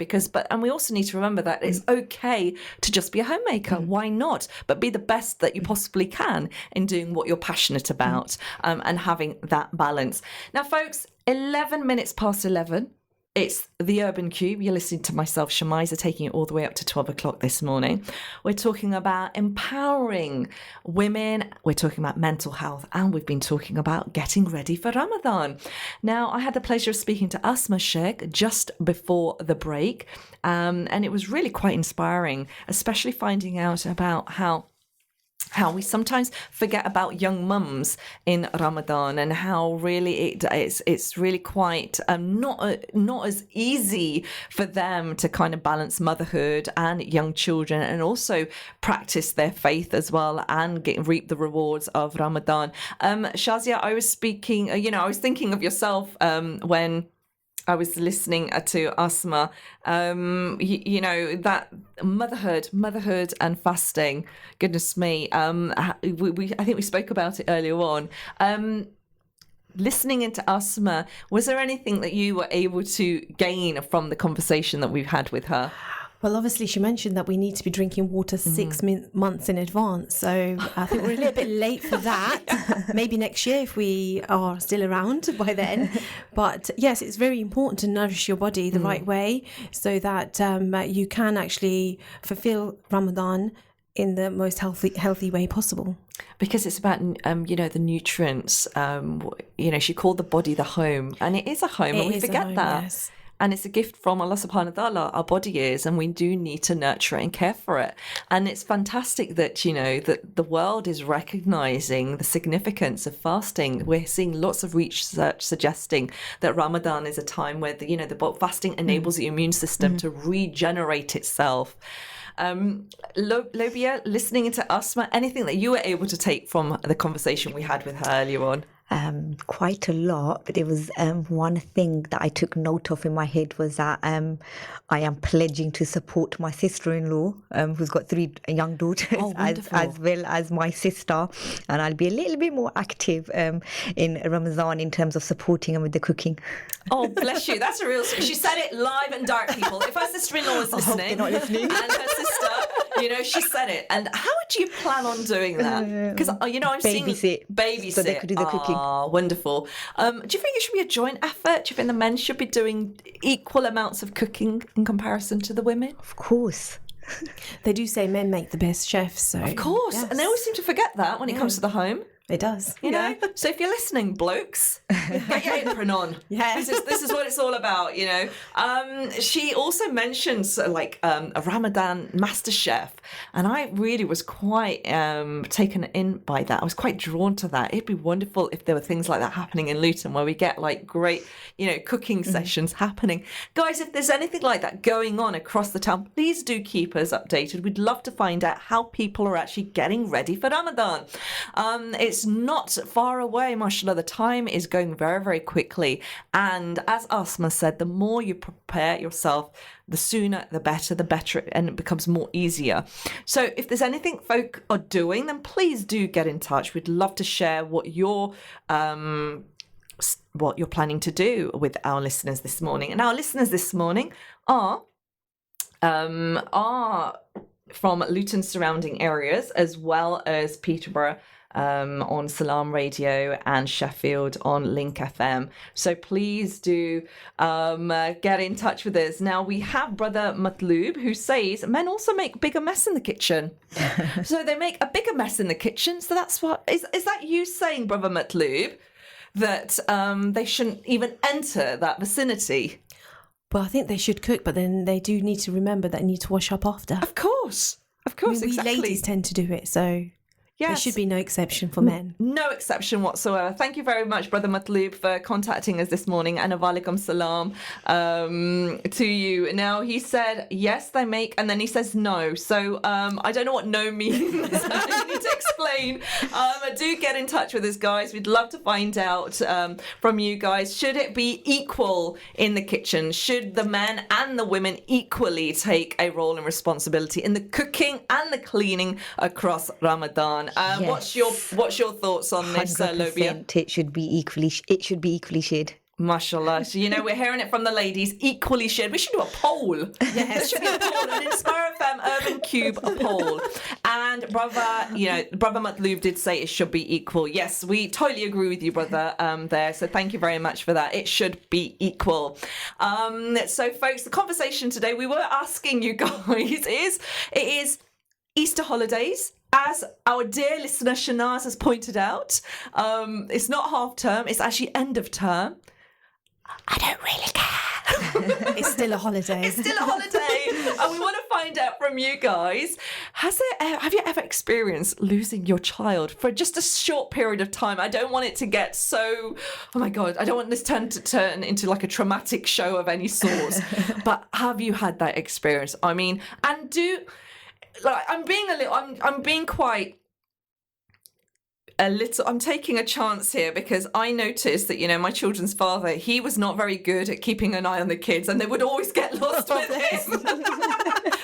And we also need to remember that it's okay to just be a homemaker. Why not? But be the best that you possibly can in doing what you're passionate about, and having that balance. Now, folks, 11 minutes past 11. It's the Urban Cube. You're listening to myself, Shamiza, taking it all the way up to 12 o'clock this morning. We're talking about empowering women. We're talking about mental health, and we've been talking about getting ready for Ramadan. Now, I had the pleasure of speaking to Asma Sheikh just before the break, and it was really quite inspiring, especially finding out about how how we sometimes forget about young mums in Ramadan and how really it's really quite not as easy for them to kind of balance motherhood and young children and also practice their faith as well and reap the rewards of Ramadan. Shazia, I was speaking, I was thinking of yourself when I was listening to Asma, that motherhood and fasting, goodness me. I think we spoke about it earlier on. Listening into Asma, was there anything that you were able to gain from the conversation that we've had with her? Well, obviously, she mentioned that we need to be drinking water 6 months in advance. So I think we're a little bit late for that. Maybe next year if we are still around by then. But yes, it's very important to nourish your body the right way so that you can actually fulfill Ramadan in the most healthy way possible. Because it's about, the nutrients. She called the body the home. And it is a home, and we forget that. Yes. And it's a gift from Allah subhanahu wa ta'ala, our body is, and we do need to nurture it and care for it. And it's fantastic that, that the world is recognizing the significance of fasting. We're seeing lots of research suggesting that Ramadan is a time where, the fasting enables the immune system to regenerate itself. Lobia, listening into Asma, anything that you were able to take from the conversation we had with her earlier on? Quite a lot, but there was one thing that I took note of in my head was that I am pledging to support my sister-in-law, who's got 3 young daughters, as well as my sister, and I'll be a little bit more active in Ramadan in terms of supporting them with the cooking. Oh, bless you! That's a real. She said it live and direct, people. If her sister-in-law is listening, they're not listening, and her sister, she said it. And how would you plan on doing that? Because I'm seeing babysit, so they could do the cooking. Oh, wonderful. Do you think it should be a joint effort? Do you think the men should be doing equal amounts of cooking in comparison to the women? Of course. They do say men make the best chefs. So. Of course. Yes. And they always seem to forget that when it comes to the home. It does. You know? So if you're listening, blokes, get your apron on. Yeah. This is what it's all about, She also mentions a Ramadan master chef. And I really was quite taken in by that. I was quite drawn to that. It'd be wonderful if there were things like that happening in Luton where we get great, cooking sessions happening. Guys, if there's anything like that going on across the town, please do keep us updated. We'd love to find out how people are actually getting ready for Ramadan. It's not far away, mashallah. The time is going very, very quickly. And as Asma said, the more you prepare yourself, the sooner, the better, and it becomes more easier. So if there's anything folk are doing, then please do get in touch. We'd love to share what you're planning to do with our listeners this morning. And our listeners this morning are from Luton surrounding areas, as well as Peterborough, on Salam Radio and Sheffield on Link FM. So please do get in touch with us. Now we have Brother Matloob, who says men also make a bigger mess in the kitchen. So they make a bigger mess in the kitchen. So that's what is that you saying, Brother Matloob, that they shouldn't even enter that vicinity? Well, I think they should cook, but then they do need to remember that they need to wash up after. Of course, exactly. We ladies tend to do it, so yes. There should be no exception for men. No exception whatsoever. Thank you very much, Brother Matloob, for contacting us this morning. And alaikum salam to you. Now, he said, yes, they make, and then he says no. So I don't know what no means. You need to explain. Do get in touch with us, guys. We'd love to find out from you guys. Should it be equal in the kitchen? Should the men and the women equally take a role and responsibility in the cooking and the cleaning across Ramadan? Yes. What's your thoughts on this, Lobia? It should be equally shared. Mashallah. So, we're hearing it from the ladies, equally shared. We should do a poll. Yes. There should be a poll, an Inspire FM Urban Cube poll. And Brother Matloob did say it should be equal. Yes, we totally agree with you, brother, there. So thank you very much for that. It should be equal. So, folks, the conversation today, we were asking you guys, it is Easter holidays. As our dear listener Shanaz has pointed out, it's not half term, it's actually end of term. I don't really care. It's still a holiday. It's still a holiday. And we want to find out from you guys, have you ever experienced losing your child for just a short period of time? I don't want it to get so, oh my God, I don't want this to turn into like a traumatic show of any sort. But have you had that experience? I mean, and I'm taking a chance here because I noticed that, my children's father, he was not very good at keeping an eye on the kids and they would always get lost with him.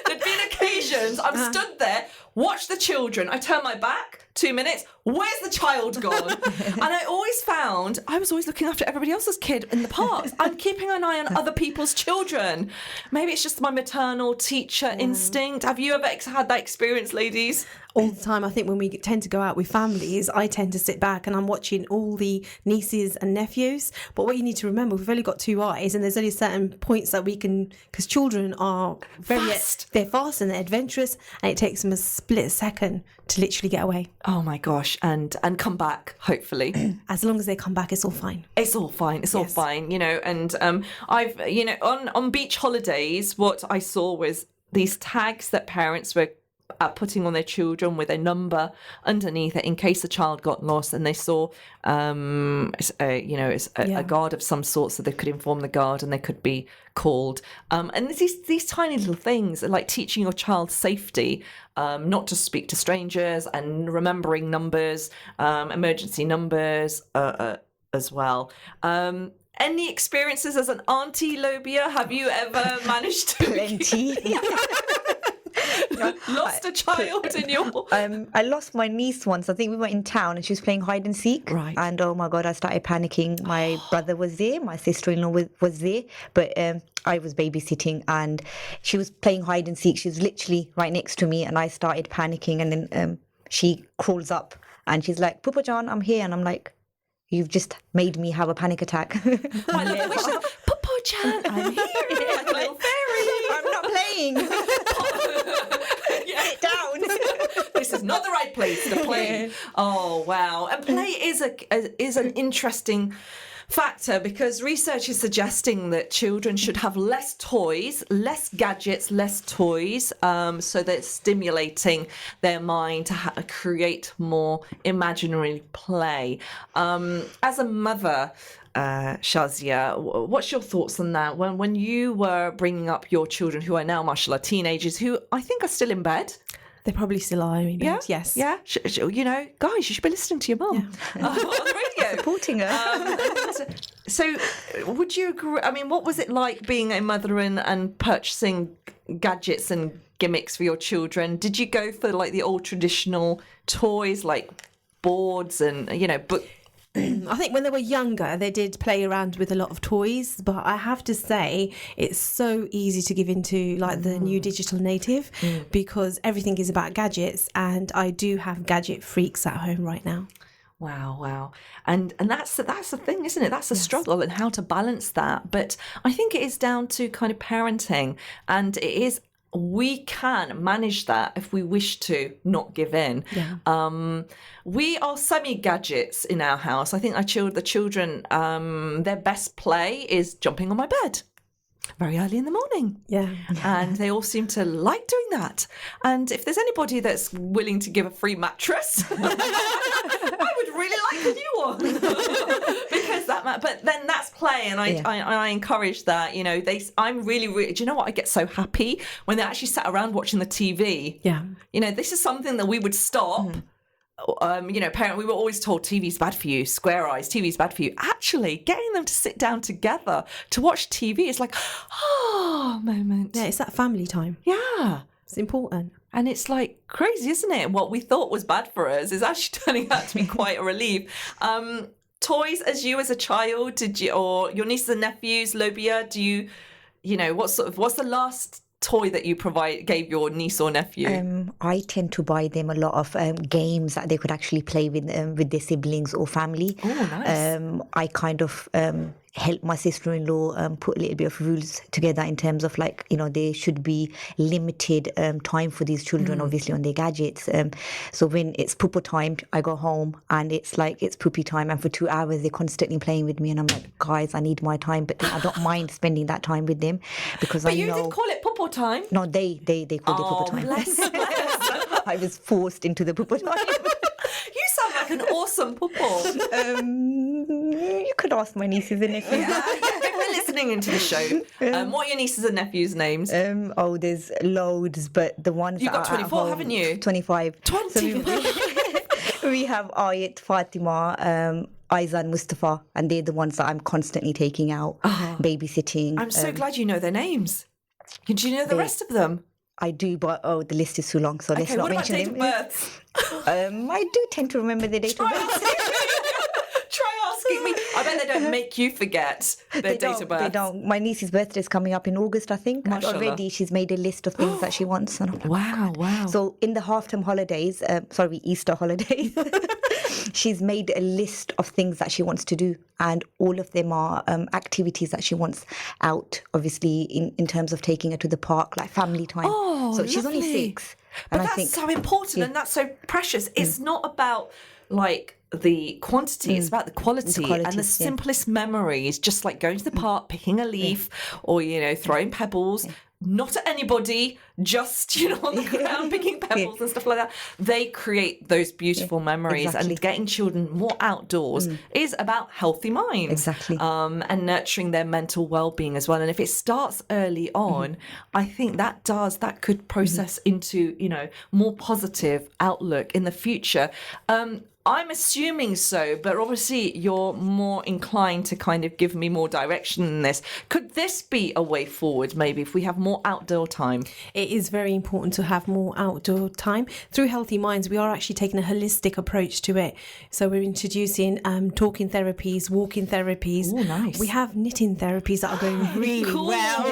There'd been occasions, I'm stood there, watch the children, I turn my back, 2 minutes, where's the child gone? And I always found I was always looking after everybody else's kid in the parks. I'm keeping an eye on other people's children. Maybe it's just my maternal teacher instinct. Have you ever had that experience, ladies? All the time. I think when we tend to go out with families, I tend to sit back and I'm watching all the nieces and nephews. But what you need to remember, we've only got 2 eyes and there's only certain points that we can, because children are very fast. They're fast and they're adventurous, and it takes them a split second to literally get away. Oh my gosh, and come back, hopefully. As long as they come back, it's all fine. It's all fine. It's all fine, and I've, on beach holidays, what I saw was these tags that parents were putting on their children with a number underneath it in case the child got lost, and they saw a guard of some sort, so they could inform the guard and they could be called, and these tiny little things like teaching your child safety, not to speak to strangers, and remembering numbers, emergency numbers as well. Any experiences as an auntie, Lobia? Have you ever managed to Plenty. lost a child in your... I lost my niece once. I think we were in town and she was playing hide and seek. Right. And oh my God, I started panicking. My brother was there, my sister-in-law was there, but I was babysitting and she was playing hide and seek. She was literally right next to me and I started panicking, and then she crawls up and she's like, "Papa John, I'm here." And I'm like, "You've just made me have a panic attack." I love the way she's like, "Papa John, I'm here." Like a little fairy. I'm not playing. Sit down. This is not the right place to play. Oh wow! And play is an interesting factor, because research is suggesting that children should have less toys, less gadgets, less toys, so that it's stimulating their mind to create more imaginary play. As a mother, Shazia, what's your thoughts on that? When you were bringing up your children, who are now, mashallah, teenagers, who I think are still in bed. They probably still are in bed, yes. Yeah. Guys, you should be listening to your mum on the radio. Supporting her. So would you agree? I mean, what was it like being a mother and purchasing gadgets and gimmicks for your children? Did you go for like the old traditional toys like boards and, book? I think when they were younger, they did play around with a lot of toys, but I have to say it's so easy to give into like the new digital native, because everything is about gadgets, and I do have gadget freaks at home right now. Wow. And that's the thing, isn't it? That's a struggle, and how to balance that. But I think it is down to kind of parenting, and we can manage that if we wish to not give in. Yeah. We are semi-gadgets in our house. I think the children, their best play is jumping on my bed very early in the morning. Yeah. And they all seem to like doing that. And if there's anybody that's willing to give a free mattress, I would really like a new one. Because but then that's play, and I encourage that. I'm really, do you know what? I get so happy when they actually sat around watching the TV. Yeah. This is something that we would stop. We were always told TV's bad for you, square eyes, TV's bad for you. Actually, getting them to sit down together to watch TV is like, moment. Yeah, it's that family time. Yeah. It's important. And it's like crazy, isn't it? What we thought was bad for us is actually turning out to be quite a relief. Toys as a child, did you, or your nieces and nephews, Lobia, what's the last toy that you gave your niece or nephew? I tend to buy them a lot of games that they could actually play with their siblings or family. Oh, nice. I kind of helped my sister-in-law put a little bit of rules together in terms of like, there should be limited time for these children, obviously, on their gadgets. So when it's pooper time, I go home and it's like it's poopy time, and for 2 hours they're constantly playing with me, and I'm like, guys, I need my time. But then I don't mind spending that time with them because But I you know. did call it pooper time. No, they call it pooper time. Bless. I was forced into the pooper time. You sound like an awesome pooper. You could ask my nieces and nephews. If we're listening into the show, what are your nieces and nephews' names? There's loads, but the ones You've that got are at 24, home, haven't you? 25. 25. We have Ayat, Fatima, Aiza and Mustafa, and they're the ones that I'm constantly taking out, babysitting. I'm so glad you know their names. Do you know the rest of them? I do, but the list is too long, so let's Okay, not what about mention date of them. birth? I do tend to remember the date of birth. Try asking me. I bet they don't make you forget their date of birth. They don't. My niece's birthday is coming up in August, I think. And Mashallah. already she's made a list of things that she wants. And I'm like, Wow, wow. So in the half-term holidays, Easter holidays, she's made a list of things that she wants to do, and all of them are activities that she wants out, obviously, in terms of taking her to the park, like family time. Oh, so she's only lovely. 6. But and that's I think, so important and that's so precious. It's not about like the quantity, it's about the quality. And the qualities, yeah. simplest memories, just like going to the park, picking a leaf, or, throwing pebbles. Not at anybody, just, on the ground, picking pebbles and stuff like that. They create those beautiful memories. exactly. And getting children more outdoors is about healthy minds. Exactly. And nurturing their mental well-being as well. And if it starts early on, I think that could process into, more positive outlook in the future. I'm assuming so, but obviously you're more inclined to kind of give me more direction in this. Could this be a way forward, maybe, if we have more outdoor time? It is very important to have more outdoor time. Through Healthy Minds, we are actually taking a holistic approach to it. So we're introducing talking therapies, walking therapies. Oh, nice. We have knitting therapies that are going really Cool. well.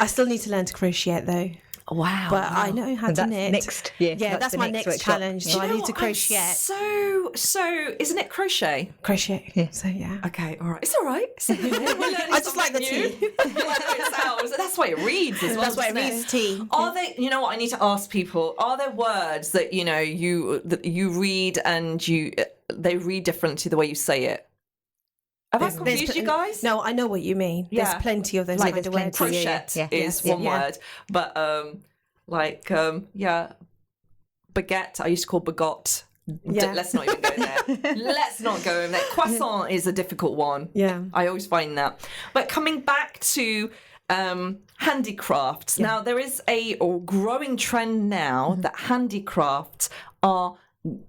I still need to learn to crochet though. Wow. But I know how to that's knit. next. That's the my next workshop. challenge. So I Do you know need to what? I'm crochet. So, isn't it crochet? Crochet. Yeah. So yeah. Okay, all right. It's all right. I just like the tea. That's why it reads as well. That's why it doesn't reads tea. Are they? You know what? I need to ask people. Are there words that you read and they read different to the way you say it? Have I confused you guys? No, I know what you mean. Yeah. There's plenty of those Like, kind of there's words. plenty. Crochet Yeah. is one Yeah. word, but baguette. I used to call bagot. Yeah. Let's not even go there. Let's not go in there. Croissant is a difficult one. Yeah. I always find that. But coming back to handicrafts, now there is a growing trend now that handicrafts are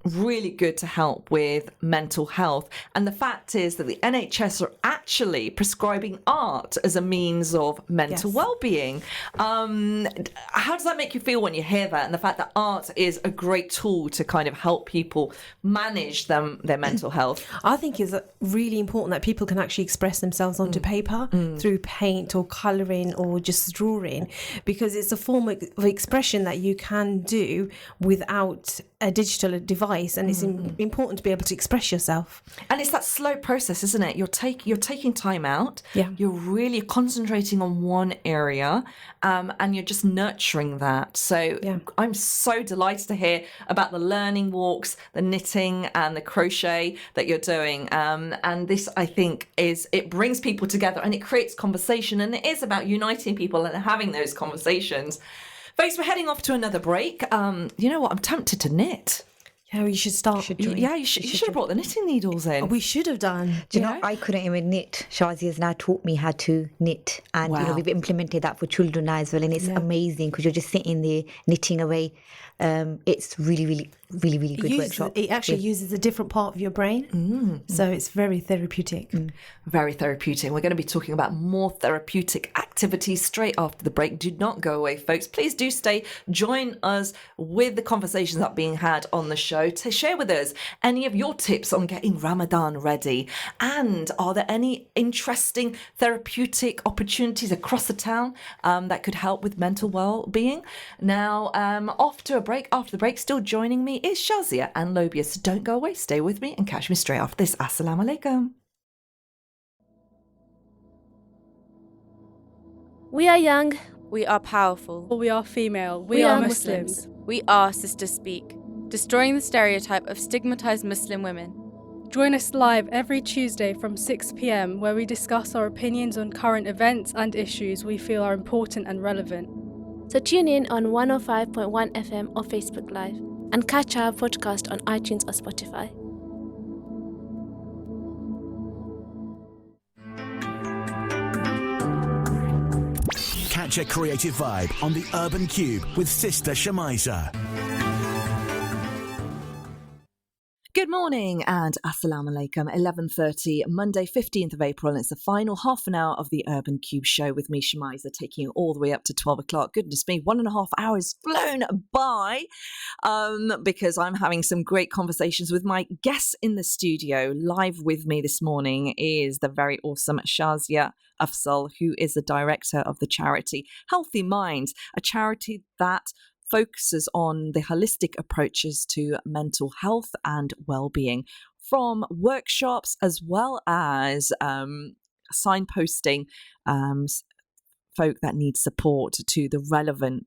really good to help with mental health. And the fact is that the NHS are actually prescribing art as a means of mental Yes. well-being. How does that make you feel when you hear that? And the fact that art is a great tool to kind of help people manage their mental health? I think it's really important that people can actually express themselves onto paper through paint or colouring or just drawing, because it's a form of expression that you can do without a digital device, and it's important to be able to express yourself. And it's that slow process, isn't it? You're taking time out. Yeah. You're really concentrating on one area, and you're just nurturing that. So Yeah. I'm so delighted to hear about the learning walks, the knitting, and the crochet that you're doing. And this, I think, it brings people together and it creates conversation, and it is about uniting people and having those conversations. Folks, we're heading off to another break. You know what? I'm tempted to knit. Yeah, you should start. You should have brought the knitting needles in. We should have done. Do you know, I couldn't even knit. Shazi has now taught me how to knit, and Wow. we've implemented that for children now as well, and it's amazing because you're just sitting there knitting away. It's really good workshop. It actually uses a different part of your brain, so it's very therapeutic. Very therapeutic. We're going to be talking about more therapeutic activities straight after the break. Do not go away, folks. Please do stay. Join us with the conversations that are being had on the show to share with us any of your tips on getting Ramadan ready. And are there any interesting therapeutic opportunities across the town that could help with mental well-being? Now, after the break, still joining me is Shazia and Lobia. So don't go away. Stay with me and catch me straight after this. Assalamu alaikum. We are young. We are powerful. We are female. We are Muslims. We are Sisters Speak, destroying the stereotype of stigmatized Muslim women. Join us live every Tuesday from 6 p.m, where we discuss our opinions on current events and issues we feel are important and relevant. So tune in on 105.1 FM or Facebook Live and catch our podcast on iTunes or Spotify. Catch a creative vibe on the Urban Cube with Sister Shamiza. Good morning and assalamu alaikum. 11:30, Monday, 15th of April, and it's the final half an hour of the Urban Cube show with me, Shamiza, taking you all the way up to 12 o'clock. Goodness me, 1.5 hours flown by because I'm having some great conversations with my guests in the studio. Live with me this morning is the very awesome Shazia Afzal, who is the director of the charity Healthy Minds, a charity that focuses on the holistic approaches to mental health and well-being, from workshops as well as signposting folk that need support to the relevant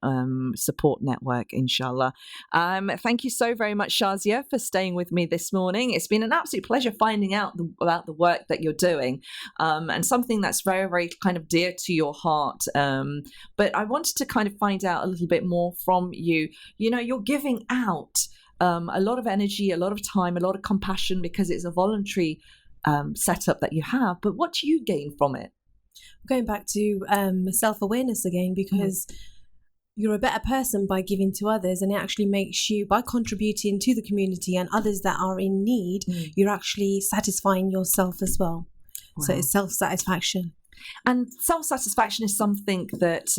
support network, inshallah. Thank you so very much, Shazia, for staying with me this morning. It's been an absolute pleasure finding out about the work that you're doing, and something that's very, very kind of dear to your heart. But I wanted to kind of find out a little bit more from you. You know, you're giving out a lot of energy, a lot of time, a lot of compassion, because it's a voluntary setup that you have. But what do you gain from it? Going back to self-awareness again, because you're a better person by giving to others, and it actually makes you, by contributing to the community and others that are in need, you're actually satisfying yourself as well. Wow. So it's self-satisfaction. And self-satisfaction is something that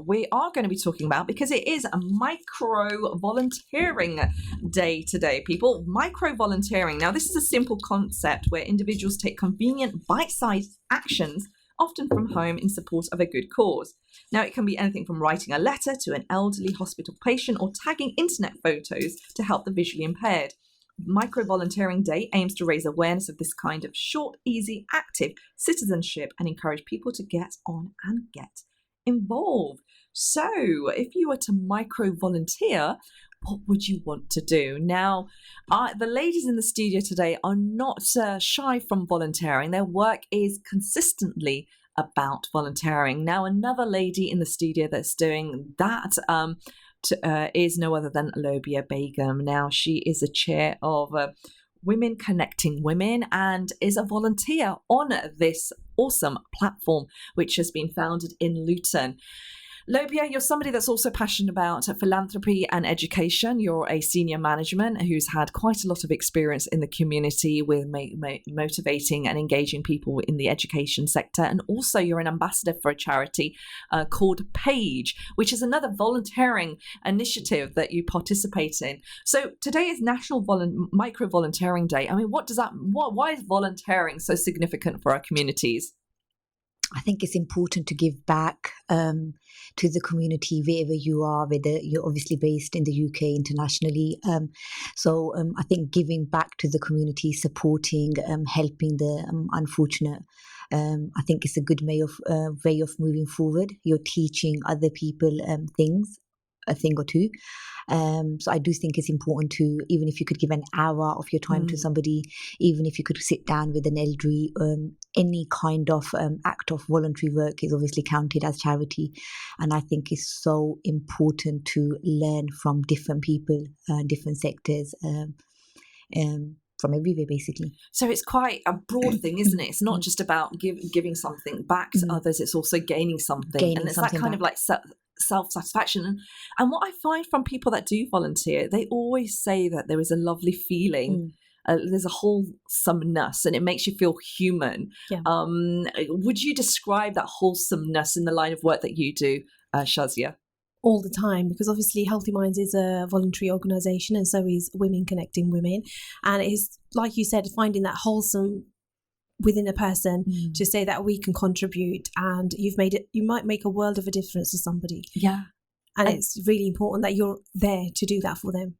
we are going to be talking about, because it is a micro-volunteering day today, people. Micro-volunteering. Now, this is a simple concept where individuals take convenient, bite-sized actions, often from home, in support of a good cause. Now, it can be anything from writing a letter to an elderly hospital patient or tagging internet photos to help the visually impaired. Micro-volunteering Day aims to raise awareness of this kind of short, easy, active citizenship and encourage people to get on and get involved. So, if you were to micro-volunteer, what would you want to do? Now, the ladies in the studio today are not shy from volunteering. Their work is consistently about volunteering. Now, another lady in the studio that's doing that is no other than Lobia Begum. Now, she is a chair of Women Connecting Women and is a volunteer on this awesome platform, which has been founded in Luton. Lobia, you're somebody that's also passionate about philanthropy and education. You're a senior management who's had quite a lot of experience in the community with motivating and engaging people in the education sector. And also you're an ambassador for a charity called Page, which is another volunteering initiative that you participate in. So today is National Micro-Volunteering Day. I mean, why is volunteering so significant for our communities? I think it's important to give back to the community wherever you are, whether you're obviously based in the UK, internationally. So I think giving back to the community, supporting, helping the unfortunate, I think it's a good way of moving forward. You're teaching other people a thing or two. So I do think it's important to, even if you could give an hour of your time to somebody, even if you could sit down with an elderly, any kind of act of voluntary work is obviously counted as charity. And I think it's so important to learn from different people, different sectors, from everywhere, basically. So it's quite a broad thing, isn't it? It's not just about giving something back to others, it's also gaining something. And it's that kind of like self-satisfaction. And what I find from people that do volunteer, they always say that there is a lovely feeling. There's a wholesomeness, and it makes you feel human. Yeah. Would you describe that wholesomeness in the line of work that you do, Shazia? All the time, because obviously Healthy Minds is a voluntary organisation, and so is Women Connecting Women. And it is, like you said, finding that wholesome within a person to say that we can contribute, and you might make a world of a difference to somebody. Yeah. And it's really important that you're there to do that for them.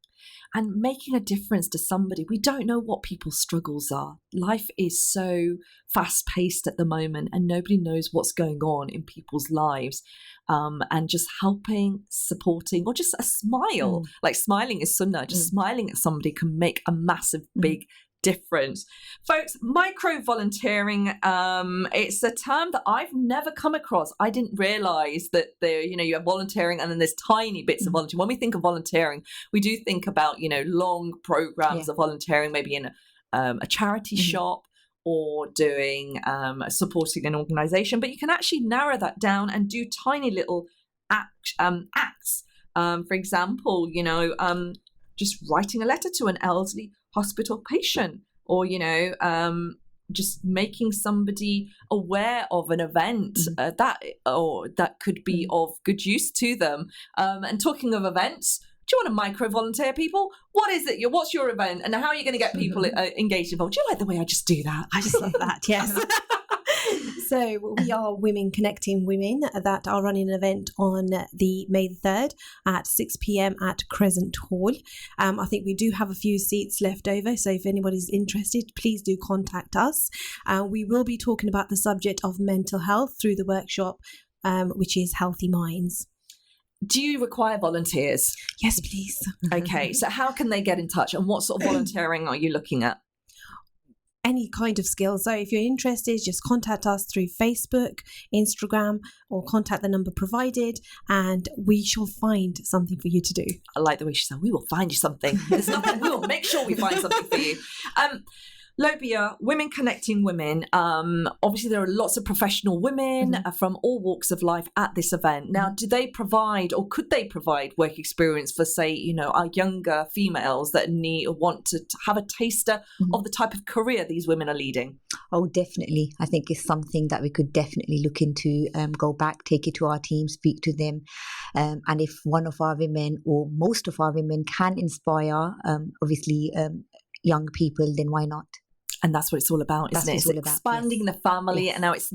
And making a difference to somebody. We don't know what people's struggles are. Life is so fast-paced at the moment, and nobody knows what's going on in people's lives. And just helping, supporting, or just a smile. Like smiling is sunnah. Just smiling at somebody can make a massive, big difference. Folks, micro-volunteering, it's a term that I've never come across. I didn't realise that you have volunteering and then there's tiny bits of volunteering. When we think of volunteering, we do think about, long programs of volunteering, maybe in a charity shop or doing supporting an organisation. But you can actually narrow that down and do tiny little acts. For example, just writing a letter to an elderly hospital patient, or just making somebody aware of an event that could be of good use to them. And talking of events, do you want to micro volunteer people? What is it? What's your event, and how are you going to get people engaged involved? Do you like the way I just do that? I just love that. Yes. So we are Women Connecting Women that are running an event on the May the 3rd at 6 p.m. at Crescent Hall. I think we do have a few seats left over, so if anybody's interested, please do contact us. We will be talking about the subject of mental health through the workshop, which is Healthy Minds. Do you require volunteers? Yes, please. Okay, so how can they get in touch, and what sort of volunteering are you looking at? Any kind of skills. So if you're interested, just contact us through Facebook, Instagram, or contact the number provided, and we shall find something for you to do. I like the way she said, we will find you something. There's nothing, we will make sure we find something for you. Lobia, Women Connecting Women. Obviously, there are lots of professional women from all walks of life at this event. Now, do they provide, or could they provide, work experience for, say, our younger females that want to have a taster of the type of career these women are leading? Oh, definitely. I think it's something that we could definitely look into, go back, take it to our team, speak to them. And if one of our women or most of our women can inspire, obviously, young people, then why not? And that's what it's all about, isn't it? It's expanding the family. And now it's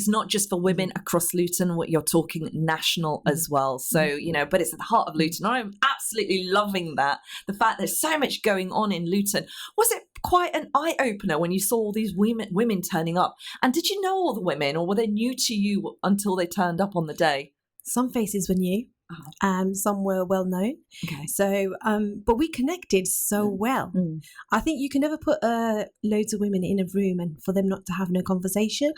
not just for women across Luton. What you're talking national as well. So, but it's at the heart of Luton. I'm absolutely loving that. The fact there's so much going on in Luton. Was it quite an eye-opener when you saw all these women turning up? And did you know all the women, or were they new to you until they turned up on the day? Some faces were new. Some were well known. Okay. So, but we connected so well. I think you can never put loads of women in a room and for them not to have no conversation.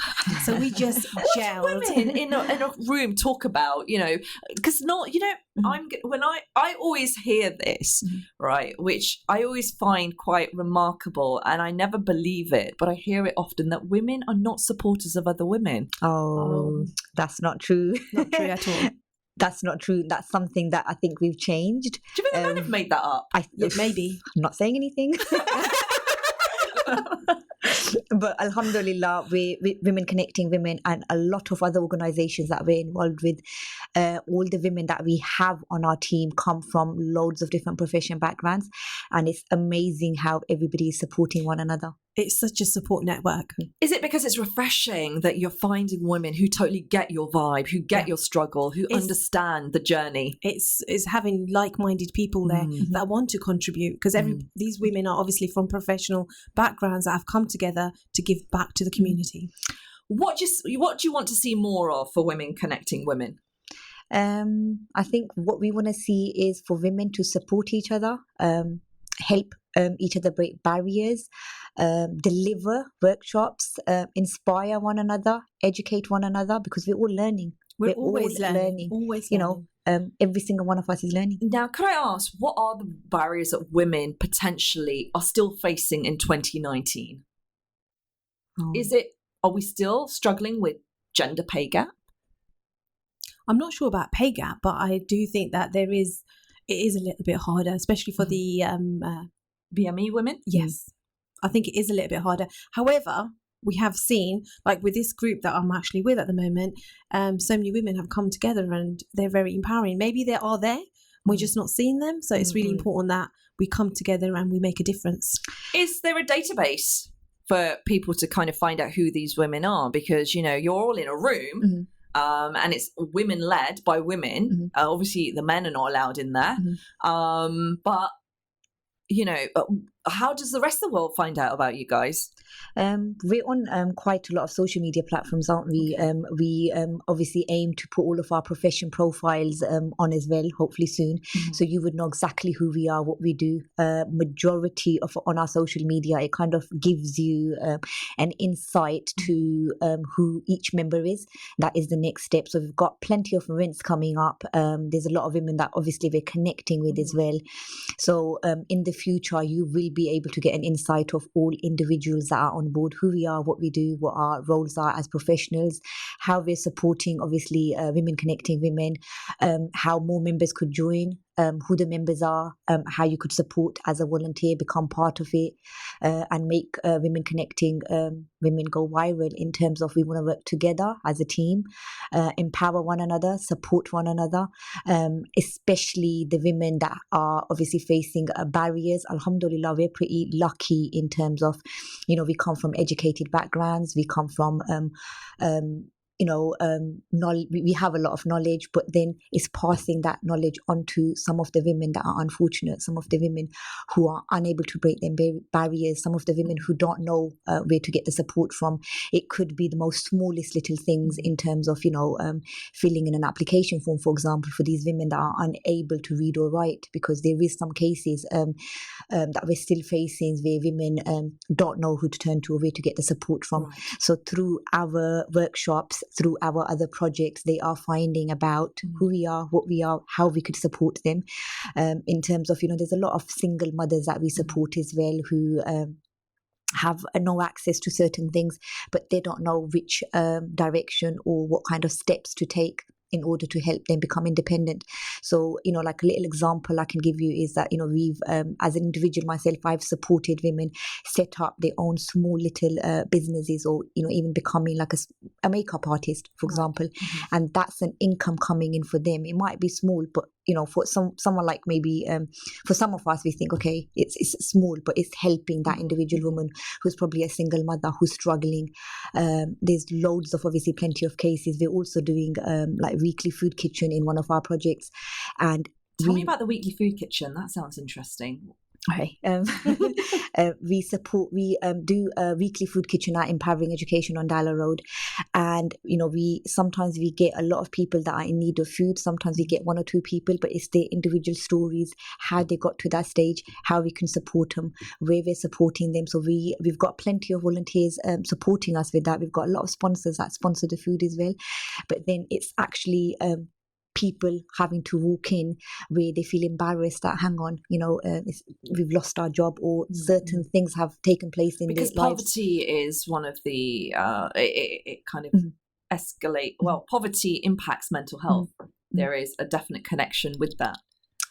So we just gelled. Women in a room talk about, because I always hear this, right, which I always find quite remarkable, and I never believe it, but I hear it often, that women are not supporters of other women. Oh, that's not true. Not true at all. That's not true. That's something that I think we've changed. Do you think the men have made that up? Maybe. I'm not saying anything. But alhamdulillah, we Women Connecting Women and a lot of other organizations that we're involved with, all the women that we have on our team come from loads of different profession backgrounds, and it's amazing how everybody is supporting one another. It's such a support network. Is it because it's refreshing that you're finding women who totally get your vibe, who get your struggle, who understand the journey? It's having like-minded people there that want to contribute, because these women are obviously from professional backgrounds that have come together to give back to the community. What do you want to see more of for Women Connecting Women? I think what we want to see is for women to support each other, help each other break barriers, deliver workshops, inspire one another, educate one another, because we're all learning. We're always learning. Always learning. Every single one of us is learning. Now, could I ask, what are the barriers that women potentially are still facing in 2019? Are we still struggling with gender pay gap? I'm not sure about pay gap, but I do think that it is a little bit harder, especially for the BME women. Yes, I think it is a little bit harder. However, we have seen, like with this group that I'm actually with at the moment, so many women have come together and they're very empowering. Maybe they are there, we're just not seeing them. So it's really important that we come together and we make a difference. Is there a database for people to kind of find out who these women are? Because, you're all in a room. and it's women led by women. Obviously, the men are not allowed in there. But how does the rest of the world find out about you guys? We're on quite a lot of social media platforms, aren't we? Okay. We obviously aim to put all of our profession profiles on as well, hopefully soon. So you would know exactly who we are, what we do. Majority of on our social media, it kind of gives you an insight to who each member is. That is the next step. So we've got plenty of events coming up. There's a lot of women that obviously we're connecting with as well. So in the future, you will be able to get an insight of all individuals that are on board, who we are, what we do, what our roles are as professionals, how we're supporting, obviously, Women Connecting Women, how more members could join, who the members are, how you could support as a volunteer, become part of it, and make Women Connecting Women go viral in terms of we want to work together as a team, empower one another, support one another, especially the women that are obviously facing barriers. Alhamdulillah, we're pretty lucky in terms of, we come from educated backgrounds, we come from we have a lot of knowledge, but then it's passing that knowledge on to some of the women that are unfortunate, some of the women who are unable to break their barriers, some of the women who don't know where to get the support from. It could be the most smallest little things in terms of, filling in an application form, for example, for these women that are unable to read or write, because there is some cases that we're still facing where women don't know who to turn to or where to get the support from. Right. So through our workshops, through our other projects, they are finding about who we are, what we are, how we could support them. In terms of, there's a lot of single mothers that we support as well who have no access to certain things, but they don't know which direction or what kind of steps to take in order to help them become independent. So, like a little example I can give you is that, we've, as an individual myself, I've supported women set up their own small little businesses, or, even becoming like a makeup artist, for example. And that's an income coming in for them. It might be small, but, for someone like maybe, for some of us, we think, okay, it's small, but it's helping that individual woman who's probably a single mother who's struggling. There's loads of, obviously, plenty of cases. We're also doing like weekly food kitchen in one of our projects. And tell me about the weekly food kitchen. That sounds interesting. Okay. We do a weekly food kitchen at Empowering Education on Dalla Road. And, sometimes we get a lot of people that are in need of food. Sometimes we get one or two people, but it's their individual stories, how they got to that stage, how we can support them, where we're supporting them. So we've got plenty of volunteers supporting us with that. We've got a lot of sponsors that sponsor the food as well. But then it's actually people having to walk in where they feel embarrassed that, hang on, we've lost our job, or certain things have taken place in because their lives. Poverty is one of the it kind of escalate. Well, poverty impacts mental health. There is a definite connection with that.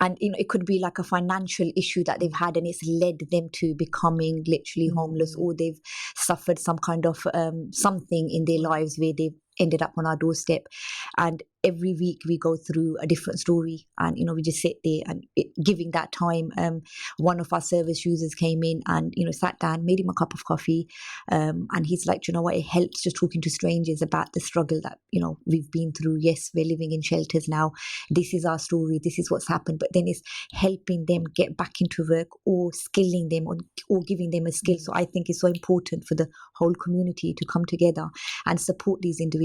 And it could be like a financial issue that they've had, and it's led them to becoming literally homeless, or they've suffered some kind of something in their lives where they've ended up on our doorstep. And every week we go through a different story, and we just sit there and giving that time. One of our service users came in and sat down, made him a cup of coffee, and he's like, you know what, it helps just talking to strangers about the struggle that we've been through. Yes, we're living in shelters now, this is our story, this is what's happened, but then it's helping them get back into work, or skilling them, or giving them a skill. So I think it's so important for the whole community to come together and support these individuals.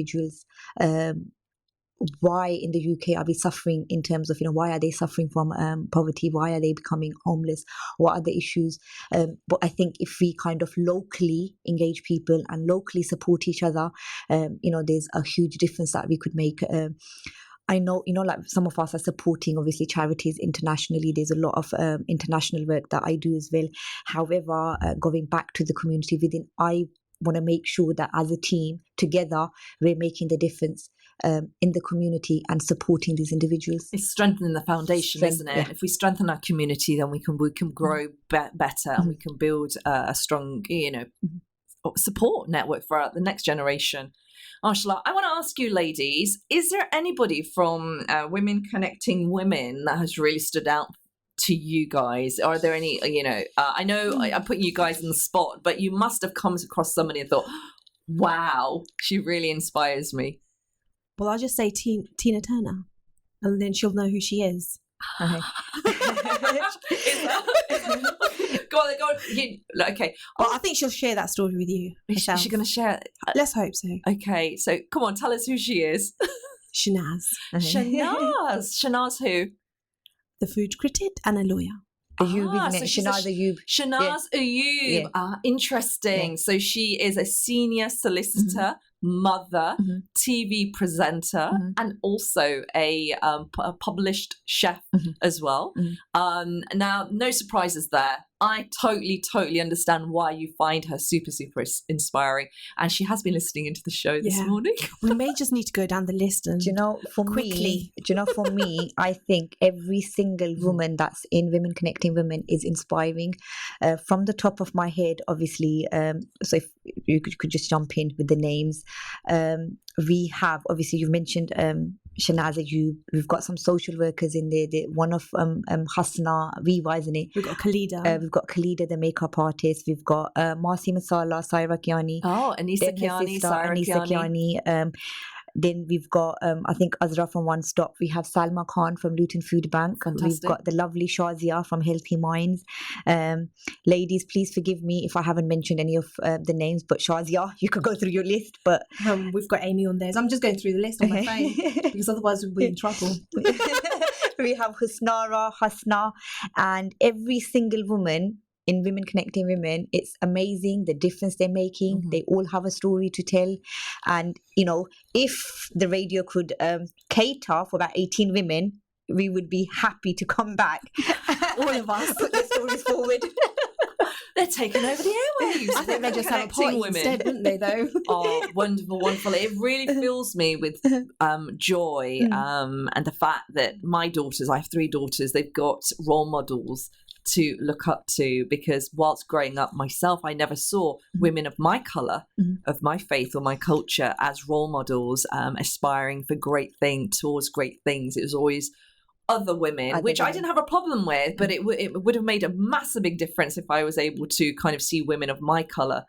Why in the UK are we suffering in terms of, why are they suffering from poverty? Why are they becoming homeless? What are the issues? But I think if we kind of locally engage people and locally support each other, there's a huge difference that we could make. I know, like some of us are supporting, obviously, charities internationally. There's a lot of international work that I do as well. However, going back to the community within, I want to make sure that as a team, together, we're making the difference in the community and supporting these individuals. It's strengthening the foundation, isn't it? Yeah. If we strengthen our community, then we can grow better, and we can build a strong, support network for the next generation. Mashallah, I want to ask you, ladies, is there anybody from Women Connecting Women that has really stood out to you guys? Are there any, I know I'm putting you guys on the spot, but you must have come across somebody and thought, wow, she really inspires me. Well, I'll just say Tina Turner, and then she'll know who she is. Okay. Go on. Okay. Well, I think she'll share that story with you Is herself. she going to share? Let's hope so. Okay, so come on, tell us who she is. Shanaz, Shanaz who? the food critic and a lawyer. Ayub, isn't it? she's Shanaz Ayub. Shanaz Ayub. Yeah. Interesting. Yeah. So she is a senior solicitor, mother, TV presenter, and also a published chef as well. Now, no surprises there. I totally understand why you find her super inspiring, and she has been listening into the show this morning. We may just need to go down the list and For me, I think every single woman that's in Women Connecting Women is inspiring. From the top of my head, obviously, so if you could just jump in with the names. We have, obviously, you've mentioned Shanaz Ayub. We've got some social workers in there. One of Hasna Viva, isn't it? We've got Khalida. We've got Khalida, the makeup artist. We've got Marcy Masala, Saira Kiani. Oh, Anisa Kiani, Saira Kiani. Then we've got, I think, Azra from One Stop. We have Salma Khan from Luton Food Bank. Fantastic. We've got the lovely Shazia from Healthy Minds. Ladies, please forgive me if I haven't mentioned any of the names, but Shazia, you could go through your list. But We've got Amy on there. So I'm just going through the list on my phone because otherwise we'll be in trouble. We have Hasna, and every single woman in Women Connecting Women, it's amazing the difference they're making. They all have a story to tell. And, if the radio could cater for about 18 women, we would be happy to come back. All of us. Put their stories forward. They're taking over the airwaves. I think they just have a party instead, wouldn't they, though? Oh, wonderful. It really fills me with joy and the fact that my daughters, I have 3 daughters, they've got role models to look up to, because whilst growing up myself, I never saw women of my colour, of my faith or my culture as role models, aspiring for towards great things. It was always other women, which I didn't have a problem with, but it would have made a massive big difference if I was able to kind of see women of my colour